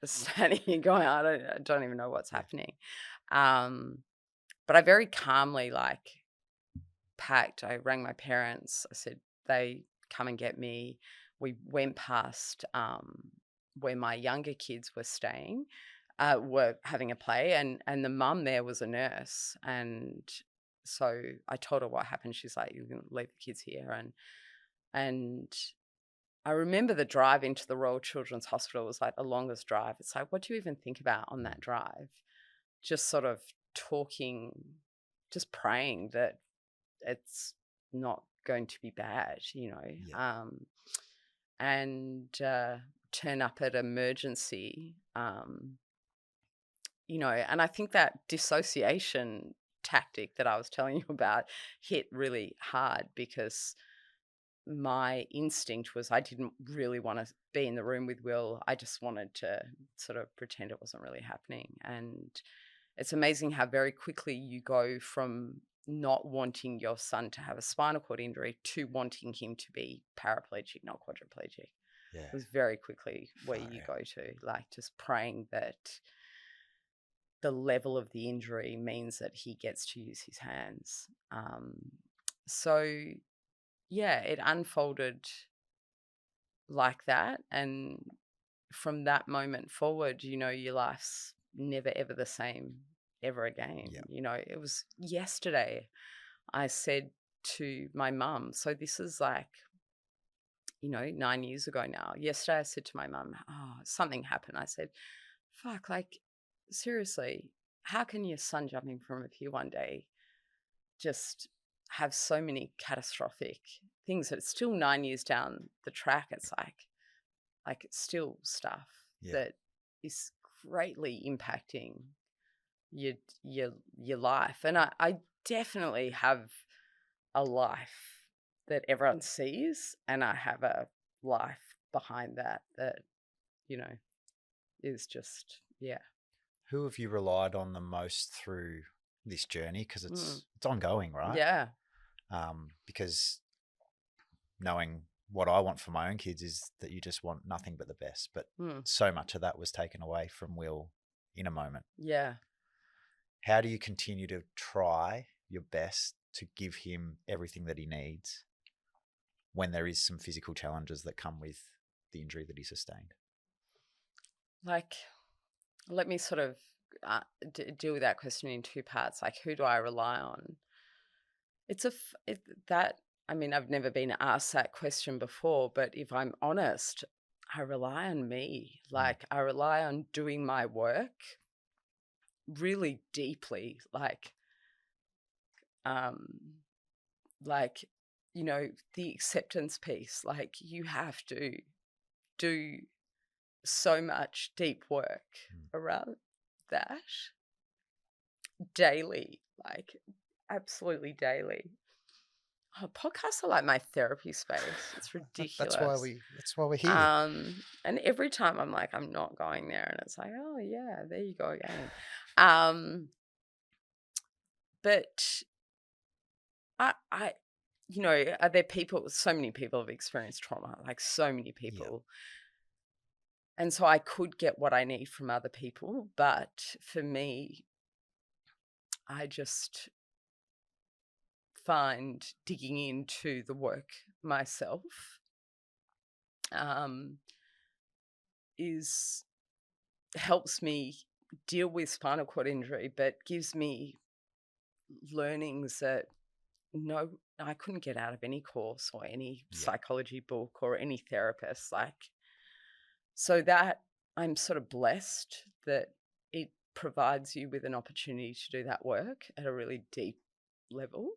standing here going, I don't even know what's happening. But I very calmly packed. I rang my parents. I said, they come and get me. We went past where my younger kids were staying, were having a play, and the mum there was a nurse. And so I told her what happened. She's like, you can leave the kids here. And I remember the drive into the Royal Children's Hospital was like the longest drive. It's like, what do you even think about on that drive? Just sort of talking, just praying that it's not going to be bad, Yeah. and turn up at emergency, and I think that dissociation tactic that I was telling you about hit really hard, because my instinct was I didn't really want to be in the room with Will. I just wanted to sort of pretend it wasn't really happening. And it's amazing how very quickly you go from not wanting your son to have a spinal cord injury to wanting him to be paraplegic, not quadriplegic. Yeah. It was very quickly where Far you out. go to, like, just praying that the level of the injury means that he gets to use his hands. So yeah, it unfolded like that. And from that moment forward, your life's never, ever the same ever again. Yeah. It was yesterday I said to my mum, so this is like, 9 years ago now. Yesterday I said to my mum, oh, something happened. I said, fuck, like, seriously, how can your son jumping from a pier one day just have so many catastrophic things that it's still 9 years down the track? It's like it's still stuff Yeah. that is greatly impacting your life. And I definitely have a life that everyone sees, and I have a life behind that you know is just, yeah. Who have you relied on the most through this journey? Because Mm. it's ongoing, right? Yeah. Because knowing what I want for my own kids is that you just want nothing but the best. But Mm. so much of that was taken away from Will in a moment. Yeah. How do you continue to try your best to give him everything that he needs when there is some physical challenges that come with the injury that he sustained? Like, let me sort of deal with that question in two parts. Like, who do I rely on? I mean, I've never been asked that question before, but if I'm honest, I rely on me. Like, I rely on doing my work really deeply. Um, like, the acceptance piece. Like, you have to do so much deep work around that daily, like, absolutely daily. Oh, podcasts are like my therapy space. It's That's why ridiculous. we're here. And every time I'm like, I'm not going there, and it's like, oh yeah, there you go again. But I are there people? So many people have experienced trauma, like so many people. And so I could get what I need from other people, but for me, I just find digging into the work myself helps me deal with spinal cord injury, but gives me learnings that I couldn't get out of any course or any psychology book or any therapist. So that I'm sort of blessed that it provides you with an opportunity to do that work at a really deep level.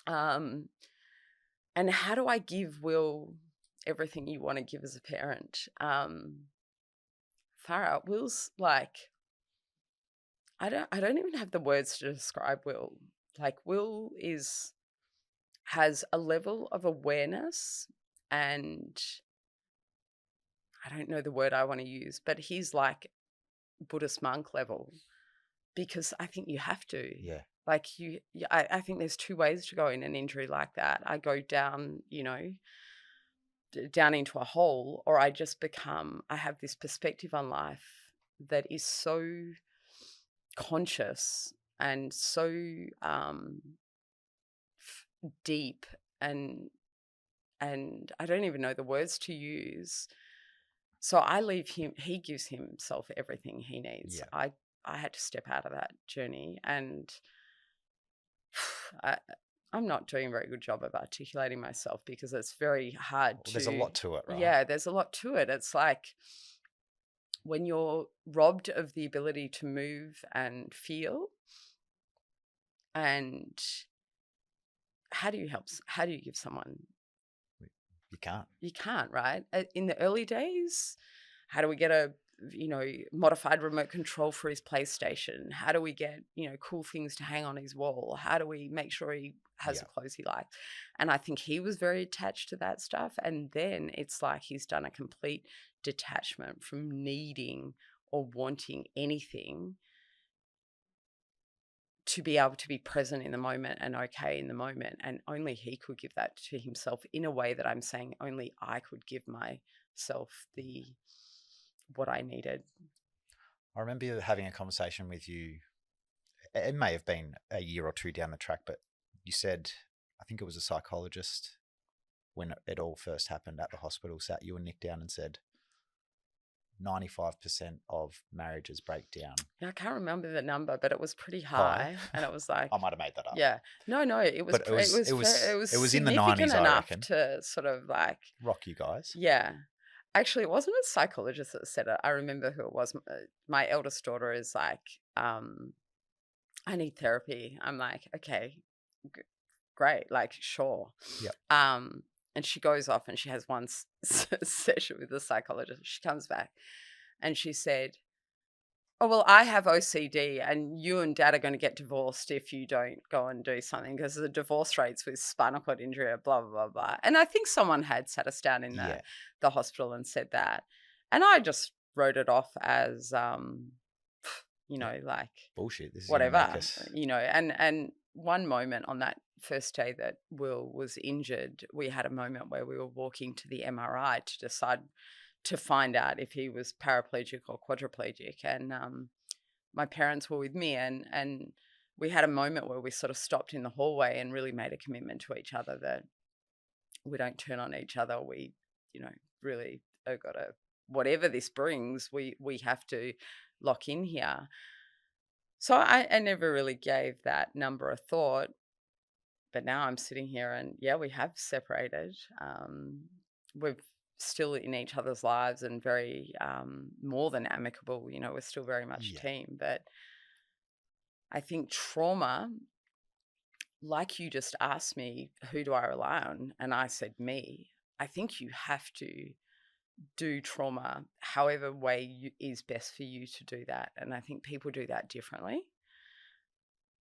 And how do I give Will everything you want to give as a parent? Far out. Will's like, I don't even have the words to describe Will. Like, Will has a level of awareness, and I don't know the word I want to use, but he's like Buddhist monk level, because I think you have to. Like, I think there's two ways to go in an injury like that. I go down, down into a hole, or I have this perspective on life that is so conscious and so deep, and I don't even know the words to use. So I leave him. He gives himself everything he needs. Yeah. I had to step out of that journey, and I, I'm not doing a very good job of articulating myself because it's very hard Well, there's a lot to it, right? Yeah, there's a lot to it. It's like when you're robbed of the ability to move and feel, and how do you help? How do you give someone? You can't. You can't, right? In the early days, how do we get a modified remote control for his PlayStation? How do we get cool things to hang on his wall? How do we make sure he has the clothes he likes? And I think he was very attached to that stuff. And then it's like he's done a complete detachment from needing or wanting anything, to be able to be present in the moment and okay in the moment. And only he could give that to himself in a way that I'm saying only I could give myself what I needed. I remember having a conversation with you. It may have been a year or two down the track, but you said, I think it was a psychologist, when it all first happened at the hospital, sat you and Nick down and said 95% of marriages break down. Yeah, I can't remember the number, but it was pretty high. And it was like, I might have made that up. Yeah, no, it was. But it was in the significant 90s, I enough reckon, to sort of like rock you guys. Yeah, actually, it wasn't a psychologist that said it. I remember who it was. My eldest daughter is like, I need therapy. I'm like, okay, great, like sure. Yep. And she goes off and she has one session with the psychologist. She comes back and she said, oh, well, I have OCD and you and Dad are going to get divorced if you don't go and do something, because the divorce rates with spinal cord injury are blah, blah, blah, blah. And I think someone had sat us down in the hospital and said that. And I just wrote it off as, like bullshit. This is whatever, and one moment on that first day that Will was injured, we had a moment where we were walking to the MRI to decide to find out if he was paraplegic or quadriplegic. And my parents were with me, and we had a moment where we sort of stopped in the hallway and really made a commitment to each other that we don't turn on each other. We, really have got to, whatever this brings, we have to lock in here. So I never really gave that number a thought. But now I'm sitting here and, we have separated. We're still in each other's lives and very more than amicable. We're still very much a team. But I think trauma, like you just asked me, who do I rely on? And I said me. I think you have to do trauma however way is best for you to do that. And I think people do that differently.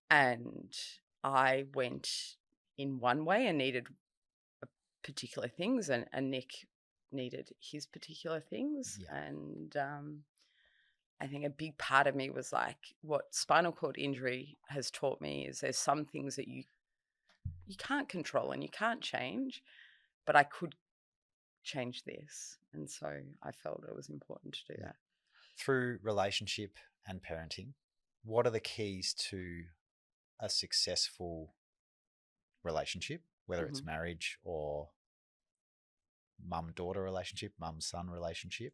And I went in one way and needed particular things, and Nick needed his particular things. And I think a big part of me was like, what spinal cord injury has taught me is there's some things that you can't control and you can't change, but I could change this. And so I felt it was important to do that. Through relationship and parenting, what are the keys to a successful relationship, whether it's marriage or mum-daughter relationship, mum-son relationship?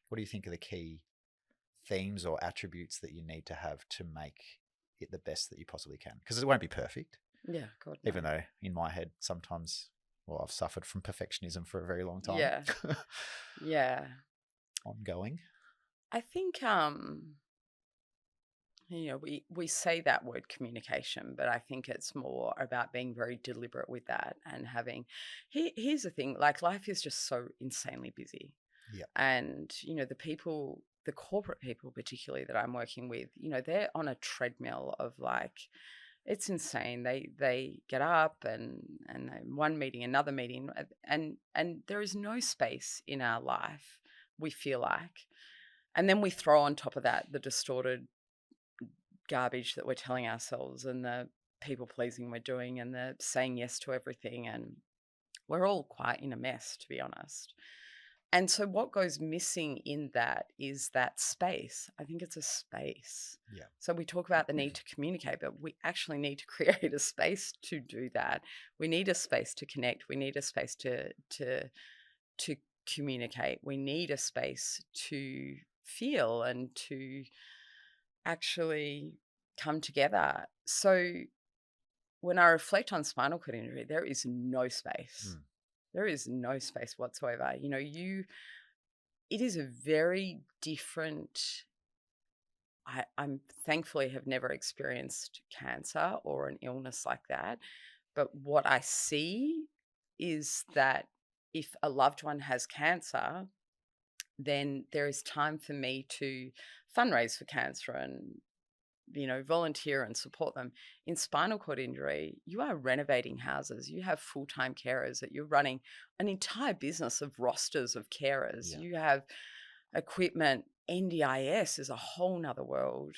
What do you think are the key themes or attributes that you need to have to make it the best that you possibly can? Because it won't be perfect. Yeah, God, no. Even though in my head sometimes, I've suffered from perfectionism for a very long time. Yeah. Yeah. Ongoing. I think, we say that word communication, but I think it's more about being very deliberate with that and having, here's the thing, like life is just so insanely busy. Yeah. And, the corporate people particularly that I'm working with, they're on a treadmill of like, it's insane. They get up and one meeting, another meeting, and there is no space in our life, we feel like. And then we throw on top of that the distorted garbage that we're telling ourselves and the people pleasing we're doing and the saying yes to everything, and we're all quite in a mess, to be honest. And so what goes missing in that is that space. I think it's a space. Yeah. So we talk about the need to communicate, but we actually need to create a space to do that. We need a space to connect. We need a space to communicate. We need a space to feel and to actually come together. So when I reflect on spinal cord injury, there is no space. There is no space whatsoever. It is a very different. I'm thankfully have never experienced cancer or an illness like that. But what I see is that if a loved one has cancer, then there is time for me to fundraise for cancer and volunteer and support them. In spinal cord injury, you are renovating houses. You have full-time carers that you're running an entire business of rosters of carers. Yeah. You have equipment. NDIS is a whole nother world.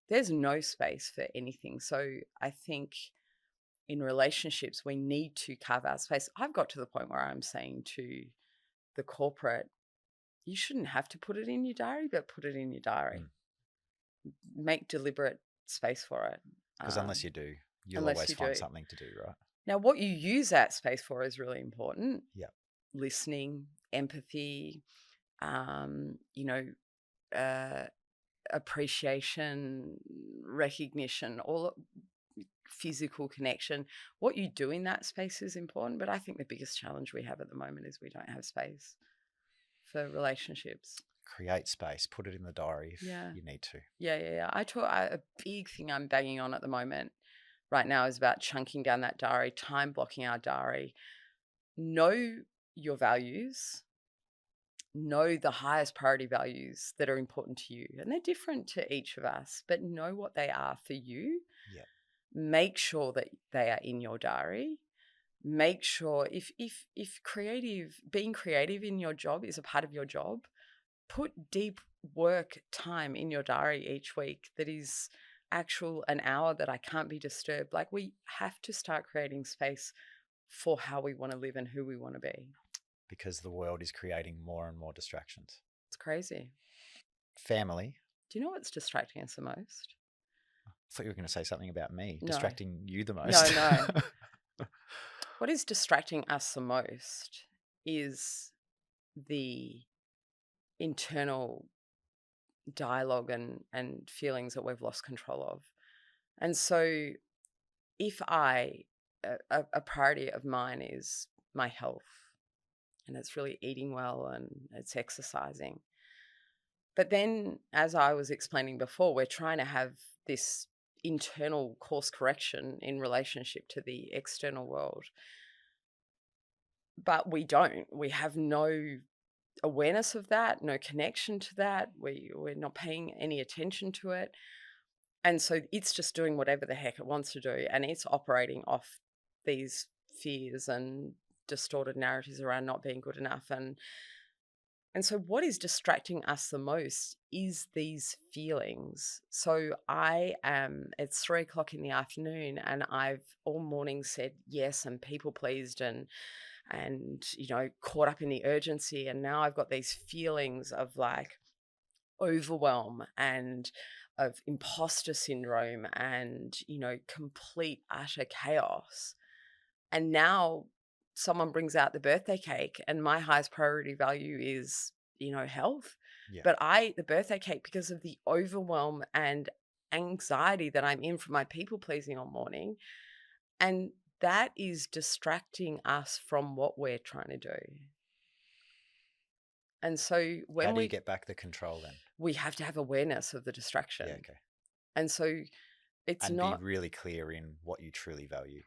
There's no space for anything. So I think in relationships, we need to carve out space. I've got to the point where I'm saying to the corporate, you shouldn't have to put it in your diary, but put it in your diary. Make deliberate space for it. Because unless you do, you'll unless always you find do. something to do, right? Now, what you use that space for is really important. Yeah. Listening, empathy, appreciation, recognition, all physical connection. What you do in that space is important, but I think the biggest challenge we have at the moment is we don't have space for relationships. Create space, put it in the diary if you need to. Yeah. A big thing I'm banging on at the moment right now is about chunking down that diary, time blocking our diary. Know your values. Know the highest priority values that are important to you. And they're different to each of us, but know what they are for you. Yeah. Make sure that they are in your diary. Make sure if being creative in your job is a part of your job, put deep work time in your diary each week that is an hour that I can't be disturbed. Like, we have to start creating space for how we want to live and who we want to be. Because the world is creating more and more distractions. It's crazy. Family. Do you know what's distracting us the most? I thought you were going to say something about me. No. Distracting you the most. No. What is distracting us the most is the internal dialogue and feelings that we've lost control of. And so if a priority of mine is my health, and it's really eating well and it's exercising. But then, as I was explaining before, we're trying to have this internal course correction in relationship to the external world. But we don't. We have no awareness of that, no connection to that. We're not paying any attention to it. And so it's just doing whatever the heck it wants to do. And it's operating off these fears and distorted narratives around not being good enough. And so what is distracting us the most is these feelings. So it's 3:00 in the afternoon and I've all morning said yes and people pleased and caught up in the urgency. And now I've got these feelings of like overwhelm and of imposter syndrome and, complete utter chaos. And now someone brings out the birthday cake and my highest priority value is, health. Yeah. But the birthday cake, because of the overwhelm and anxiety that I'm in from my people pleasing all morning. And that is distracting us from what we're trying to do. And so when How do you get back the control then? We have to have awareness of the distraction. Yeah, okay. And so it's and not... be really clear in what you truly value.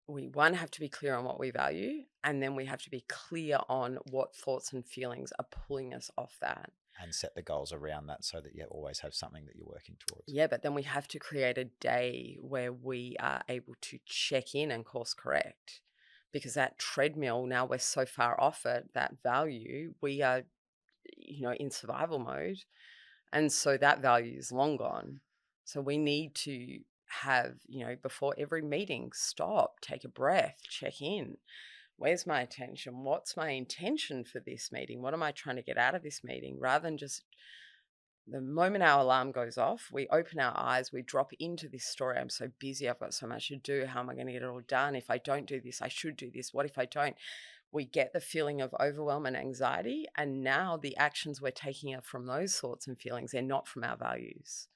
We, have to be clear on what we value, and then we have to be clear on what thoughts and feelings are pulling us off that. And set the goals around that so that you always have something that you're working towards. Yeah, but then we have to create a day where we are able to check in and course correct. Because that treadmill, now we're so far off it, that value, we are, in survival mode. And so that value is long gone. So we need to have, before every meeting, stop, take a breath, check in. where's my attention? What's my intention for this meeting? What am I trying to get out of this meeting? Rather than just the moment our alarm goes off, we open our eyes, we drop into this story. I'm so busy. I've got so much to do. How am I going to get it all done? If I don't do this, I should do this. What if I don't? We get the feeling of overwhelm and anxiety. And now the actions we're taking are from those thoughts and feelings. They're not from our values.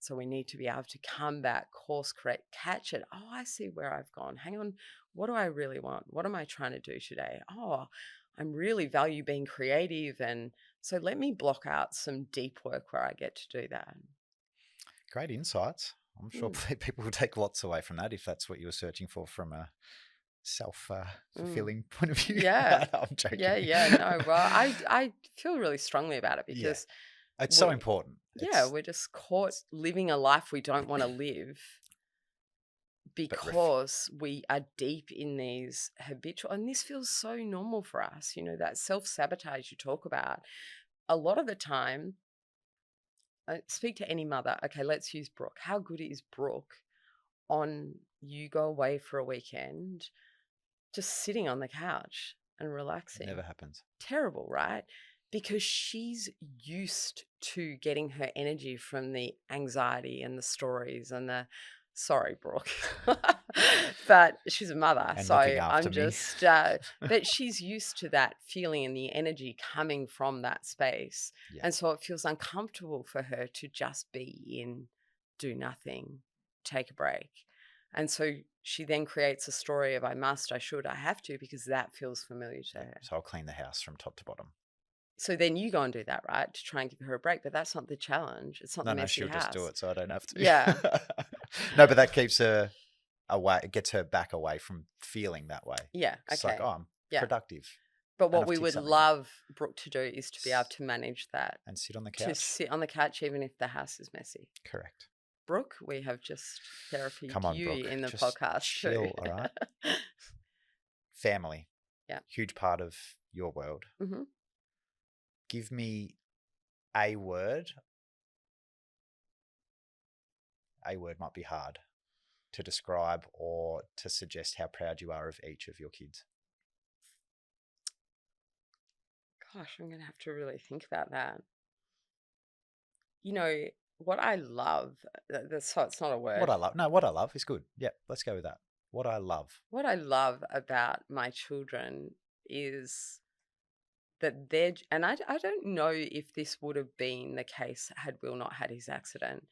So we need to be able to come back, course correct, catch it. Oh, I see where I've gone. Hang on. What do I really want? What am I trying to do today? Oh, I'm really value being creative. And so let me block out some deep work where I get to do that. Great insights. I'm sure people will take lots away from that if that's what you were searching for from a self-fulfilling point of view. Yeah. I'm joking. Yeah. No, well, I feel really strongly about it because it's so important. We're just caught living a life we don't want to live because we are deep in these habitual, and this feels so normal for us, that self-sabotage you talk about. A lot of the time, speak to any mother. Okay, let's use Brooke. How good is Brooke on you go away for a weekend, just sitting on the couch and relaxing? Never happens. Terrible, right? Because she's used to getting her energy from the anxiety and the stories and the sorry, Brooke. But she's a mother. And so looking after I'm me. just but she's used to that feeling and the energy coming from that space. Yeah. And so it feels uncomfortable for her to just be in, do nothing, take a break. And so she then creates a story of I must, I should, I have to, because that feels familiar to her. So I'll clean the house from top to bottom. So then you go and do that, right? To try and give her a break. But that's not the challenge. It's not the messy she'll house. just do it so I don't have to. Yeah. No, but that keeps her away. It gets her back away from feeling that way. Yeah. It's okay. like, oh, I'm productive. But what we would love Brooke to do is to be able to manage that. And sit on the couch. To sit on the couch even if the house is messy. Correct. Brooke, we have just therapied you Brooke. in the just podcast chill, too. all right? Family. Yeah. Huge part of your world. Mm-hmm. Give me a word. A word might be hard to describe or to suggest how proud you are of each of your kids. Gosh, I'm going to have to really think about that. What I love, so it's not a word. What I love. No, what I love is good. Yeah, let's go with that. What I love. What I love about my children is that and I don't know if this would have been the case had Will not had his accident,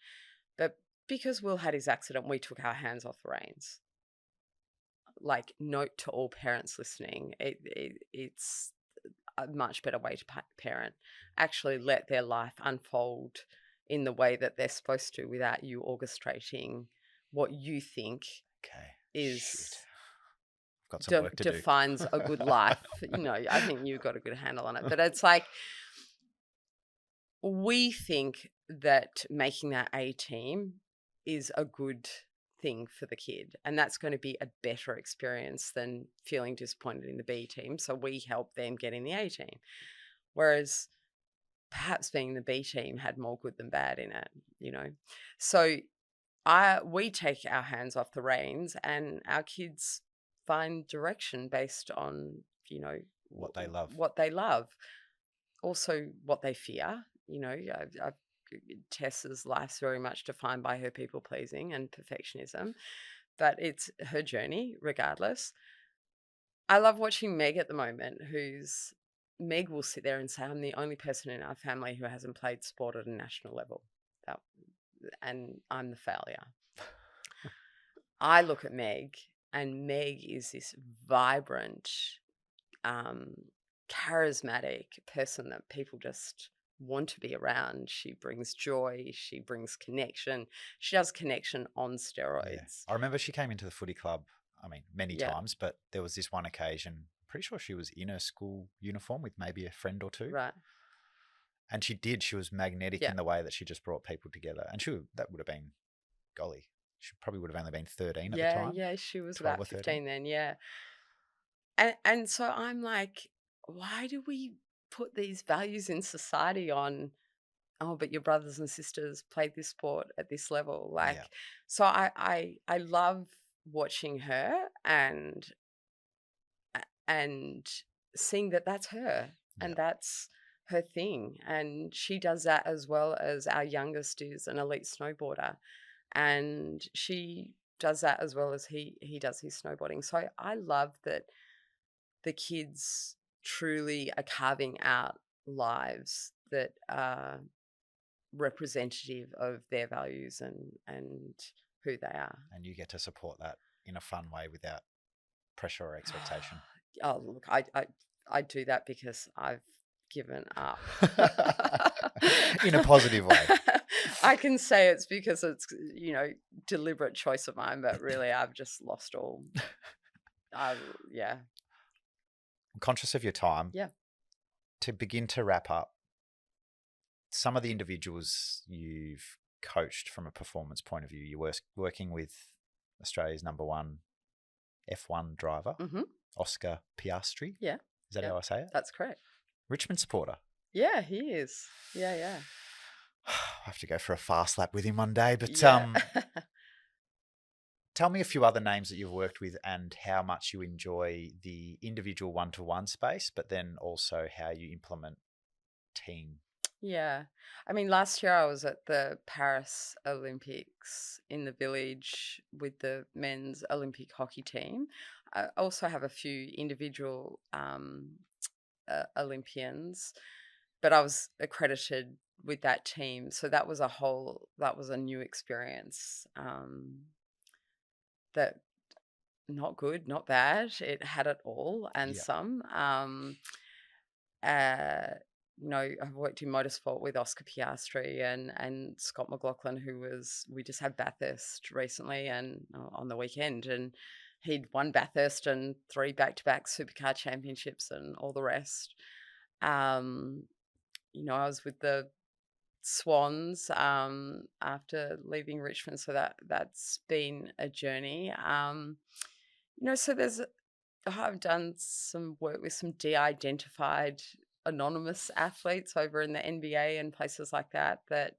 but because Will had his accident, we took our hands off the reins. Like, note to all parents listening, it's a much better way to parent. Actually let their life unfold in the way that they're supposed to without you orchestrating what you think is got some work to defines a good life. I think you've got a good handle on it. But it's like we think that making that A team is a good thing for the kid, and that's going to be a better experience than feeling disappointed in the B team. So we help them get in the A team. Whereas perhaps being the B team had more good than bad in it, So we take our hands off the reins and our kids find direction based on, what they love. Also what they fear. Tessa's life's very much defined by her people pleasing and perfectionism, but it's her journey regardless. I love watching Meg at the moment, Meg will sit there and say, I'm the only person in our family who hasn't played sport at a national level. And I'm the failure. I look at Meg, and Meg is this vibrant, charismatic person that people just want to be around. She brings joy. She brings connection. She does connection on steroids. Yeah. I remember she came into the footy club, many times, but there was this one occasion, pretty sure she was in her school uniform with maybe a friend or two. Right. And she was magnetic in the way that she just brought people together. And that would have been, golly, she probably would have only been 13 at the time. Yeah, she was about 15 then, yeah. And so I'm like, why do we put these values in society on, but your brothers and sisters played this sport at this level? So I love watching her, and and seeing that that's her and that's her thing. And she does that as well as our youngest is an elite snowboarder. And she does that as well as he does his snowboarding. So I love that the kids truly are carving out lives that are representative of their values and who they are. And you get to support that in a fun way without pressure or expectation. Oh, look, I do that because I've given up. In a positive way. I can say it's because it's, deliberate choice of mine, but really I've just lost all. Yeah. I'm conscious of your time. Yeah. To begin to wrap up, some of the individuals you've coached from a performance point of view, you're working with Australia's #1 F1 driver, Oscar Piastri. Yeah. Is that how I say it? That's correct. Richmond supporter. Yeah, he is. Yeah. I have to go for a fast lap with him one day, but tell me a few other names that you've worked with and how much you enjoy the individual one-to-one space, but then also how you implement team. Yeah. I mean, last year I was at the Paris Olympics in the village with the men's Olympic hockey team. I also have a few individual Olympians, but I was accredited with that team. So that was a new experience. That not good, not bad. It had it all and some. I've worked in motorsport with Oscar Piastri and Scott McLaughlin, we just had Bathurst recently and on the weekend, and he'd won Bathurst and 3 back-to-back supercar championships and all the rest. I was with the Swans after leaving Richmond, so that's been a journey. So I've done some work with some de-identified anonymous athletes over in the NBA and places like that. That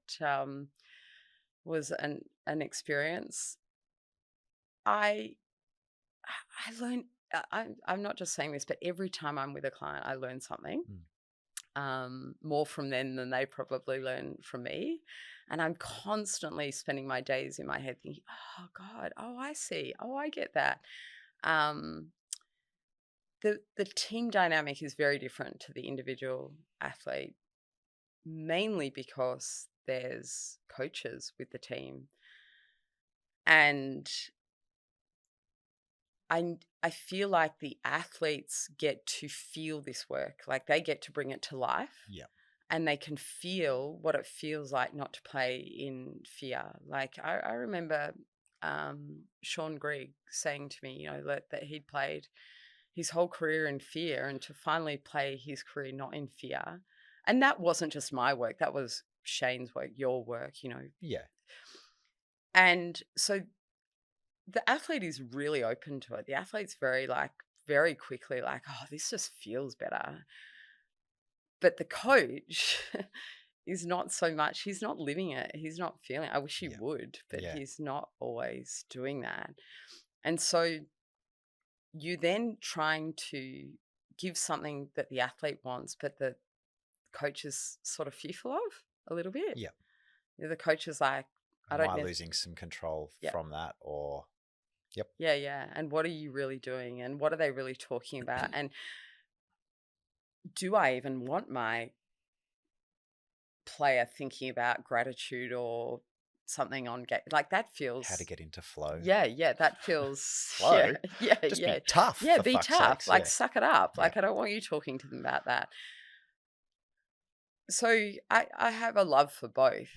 was an experience. I learn. I'm not just saying this, but every time I'm with a client, I learn something. More from them than they probably learn from me. And I'm constantly spending my days in my head thinking, oh God, oh, I see. Oh, I get that. The team dynamic is very different to the individual athlete, mainly because there's coaches with the team. And I feel like the athletes get to feel this work, like they get to bring it to life. Yeah. And they can feel what it feels like not to play in fear. Like I remember Sean Grigg saying to me, that he'd played his whole career in fear, and to finally play his career not in fear. And that wasn't just my work, that was Shane's work, your work, Yeah. And so the athlete is really open to it. The athlete's very quickly like, oh, this just feels better. But the coach is not so much, he's not living it. He's not feeling it. I wish he would, but he's not always doing that. And so you then trying to give something that the athlete wants, but the coach is sort of fearful of a little bit. Yeah. The coach is like, Am I losing some control from that, or Yeah. And what are you really doing? And what are they really talking about? And do I even want my player thinking about gratitude or something on game? Like that feels... How to get into flow. Yeah, that feels... Flow? Just be tough. Yeah, be tough. Sakes. Like suck it up. Like I don't want you talking to them about that. So I have a love for both,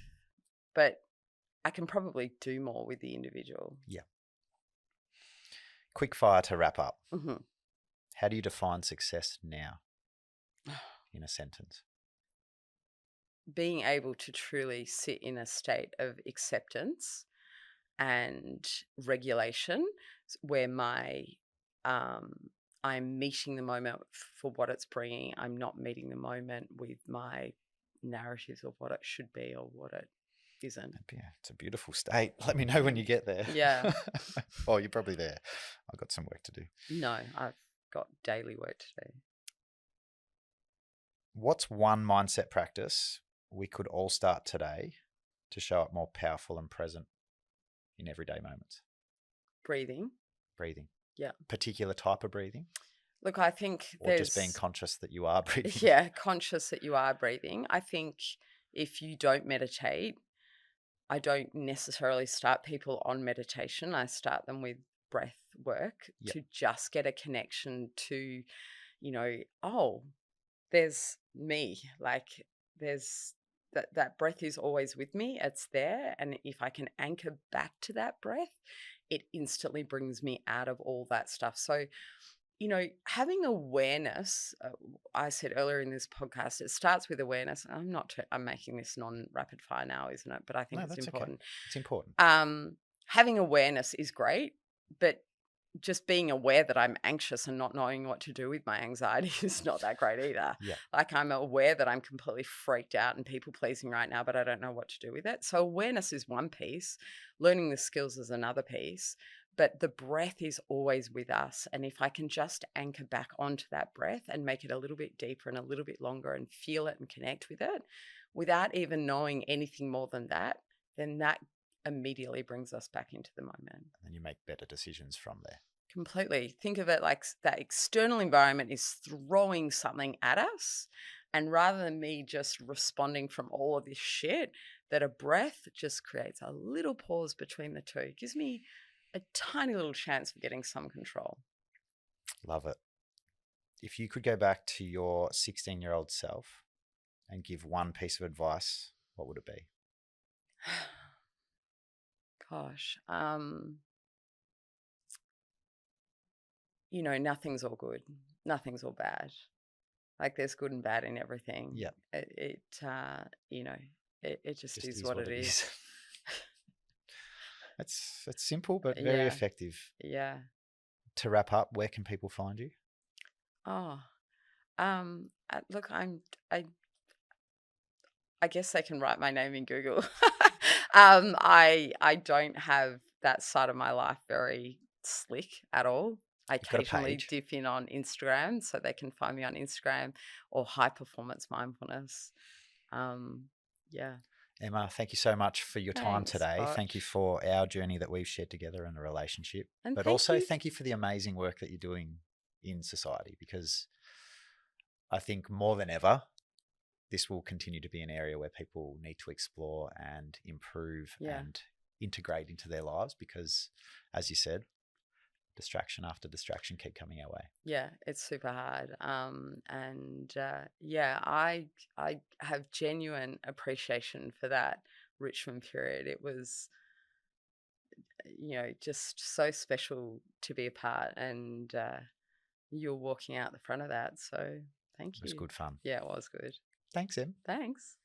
but I can probably do more with the individual. Yeah. Quick fire to wrap up. Mm-hmm. How do you define success now in a sentence? Being able to truly sit in a state of acceptance and regulation where I'm meeting the moment for what it's bringing. I'm not meeting the moment with my narratives of what it should be or what it isn't. Yeah, it's a beautiful state. Let me know when you get there. Yeah. Oh, you're probably there. I've got some work to do. No, got daily work to do. What's one mindset practice we could all start today to show up more powerful and present in everyday moments? Breathing. Breathing. Yeah. Particular type of breathing? Look, I think or just being conscious that you are breathing. Yeah, conscious that you are breathing. I think if you don't meditate, I don't necessarily start people on meditation. I start them with breath work to just get a connection to, oh, there's me. Like there's that breath is always with me. It's there. And if I can anchor back to that breath, it instantly brings me out of all that stuff. So, having awareness, I said earlier in this podcast, it starts with awareness. I'm making this non-rapid fire now, isn't it? But I think No, it's that's important. Okay. It's important. Having awareness is great, but just being aware that I'm anxious and not knowing what to do with my anxiety is not that great either. Yeah. Like I'm aware that I'm completely freaked out and people pleasing right now, but I don't know what to do with it. So awareness is one piece, learning the skills is another piece, but the breath is always with us. And if I can just anchor back onto that breath and make it a little bit deeper and a little bit longer and feel it and connect with it without even knowing anything more than that, then that immediately brings us back into the moment. And then you make better decisions from there. Completely. Think of it like that external environment is throwing something at us. And rather than me just responding from all of this shit, that a breath just creates a little pause between the two. It gives me a tiny little chance for getting some control. Love it. If you could go back to your 16-year-old self and give one piece of advice, what would it be? Gosh. Nothing's all good. Nothing's all bad. Like there's good and bad in everything. Yeah. It just is what it is. It's simple but very effective. Yeah. To wrap up, where can people find you? Oh, look, I guess they can write my name in Google. I don't have that side of my life very slick at all. I occasionally dip in on Instagram, so they can find me on Instagram or High Performance Mindfulness. Yeah. Emma, thank you so much for your time today. Cotch. Thank you for our journey that we've shared together in a relationship. And but also thank you for the amazing work that you're doing in society, because I think more than ever, this will continue to be an area where people need to explore and improve and integrate into their lives because, as you said, distraction after distraction keep coming our way. Yeah, it's super hard. I have genuine appreciation for that Richmond period. It was, just so special to be a part, and you're walking out the front of that. So thank you. It was good fun. Yeah, it was good. Thanks, Em. Thanks.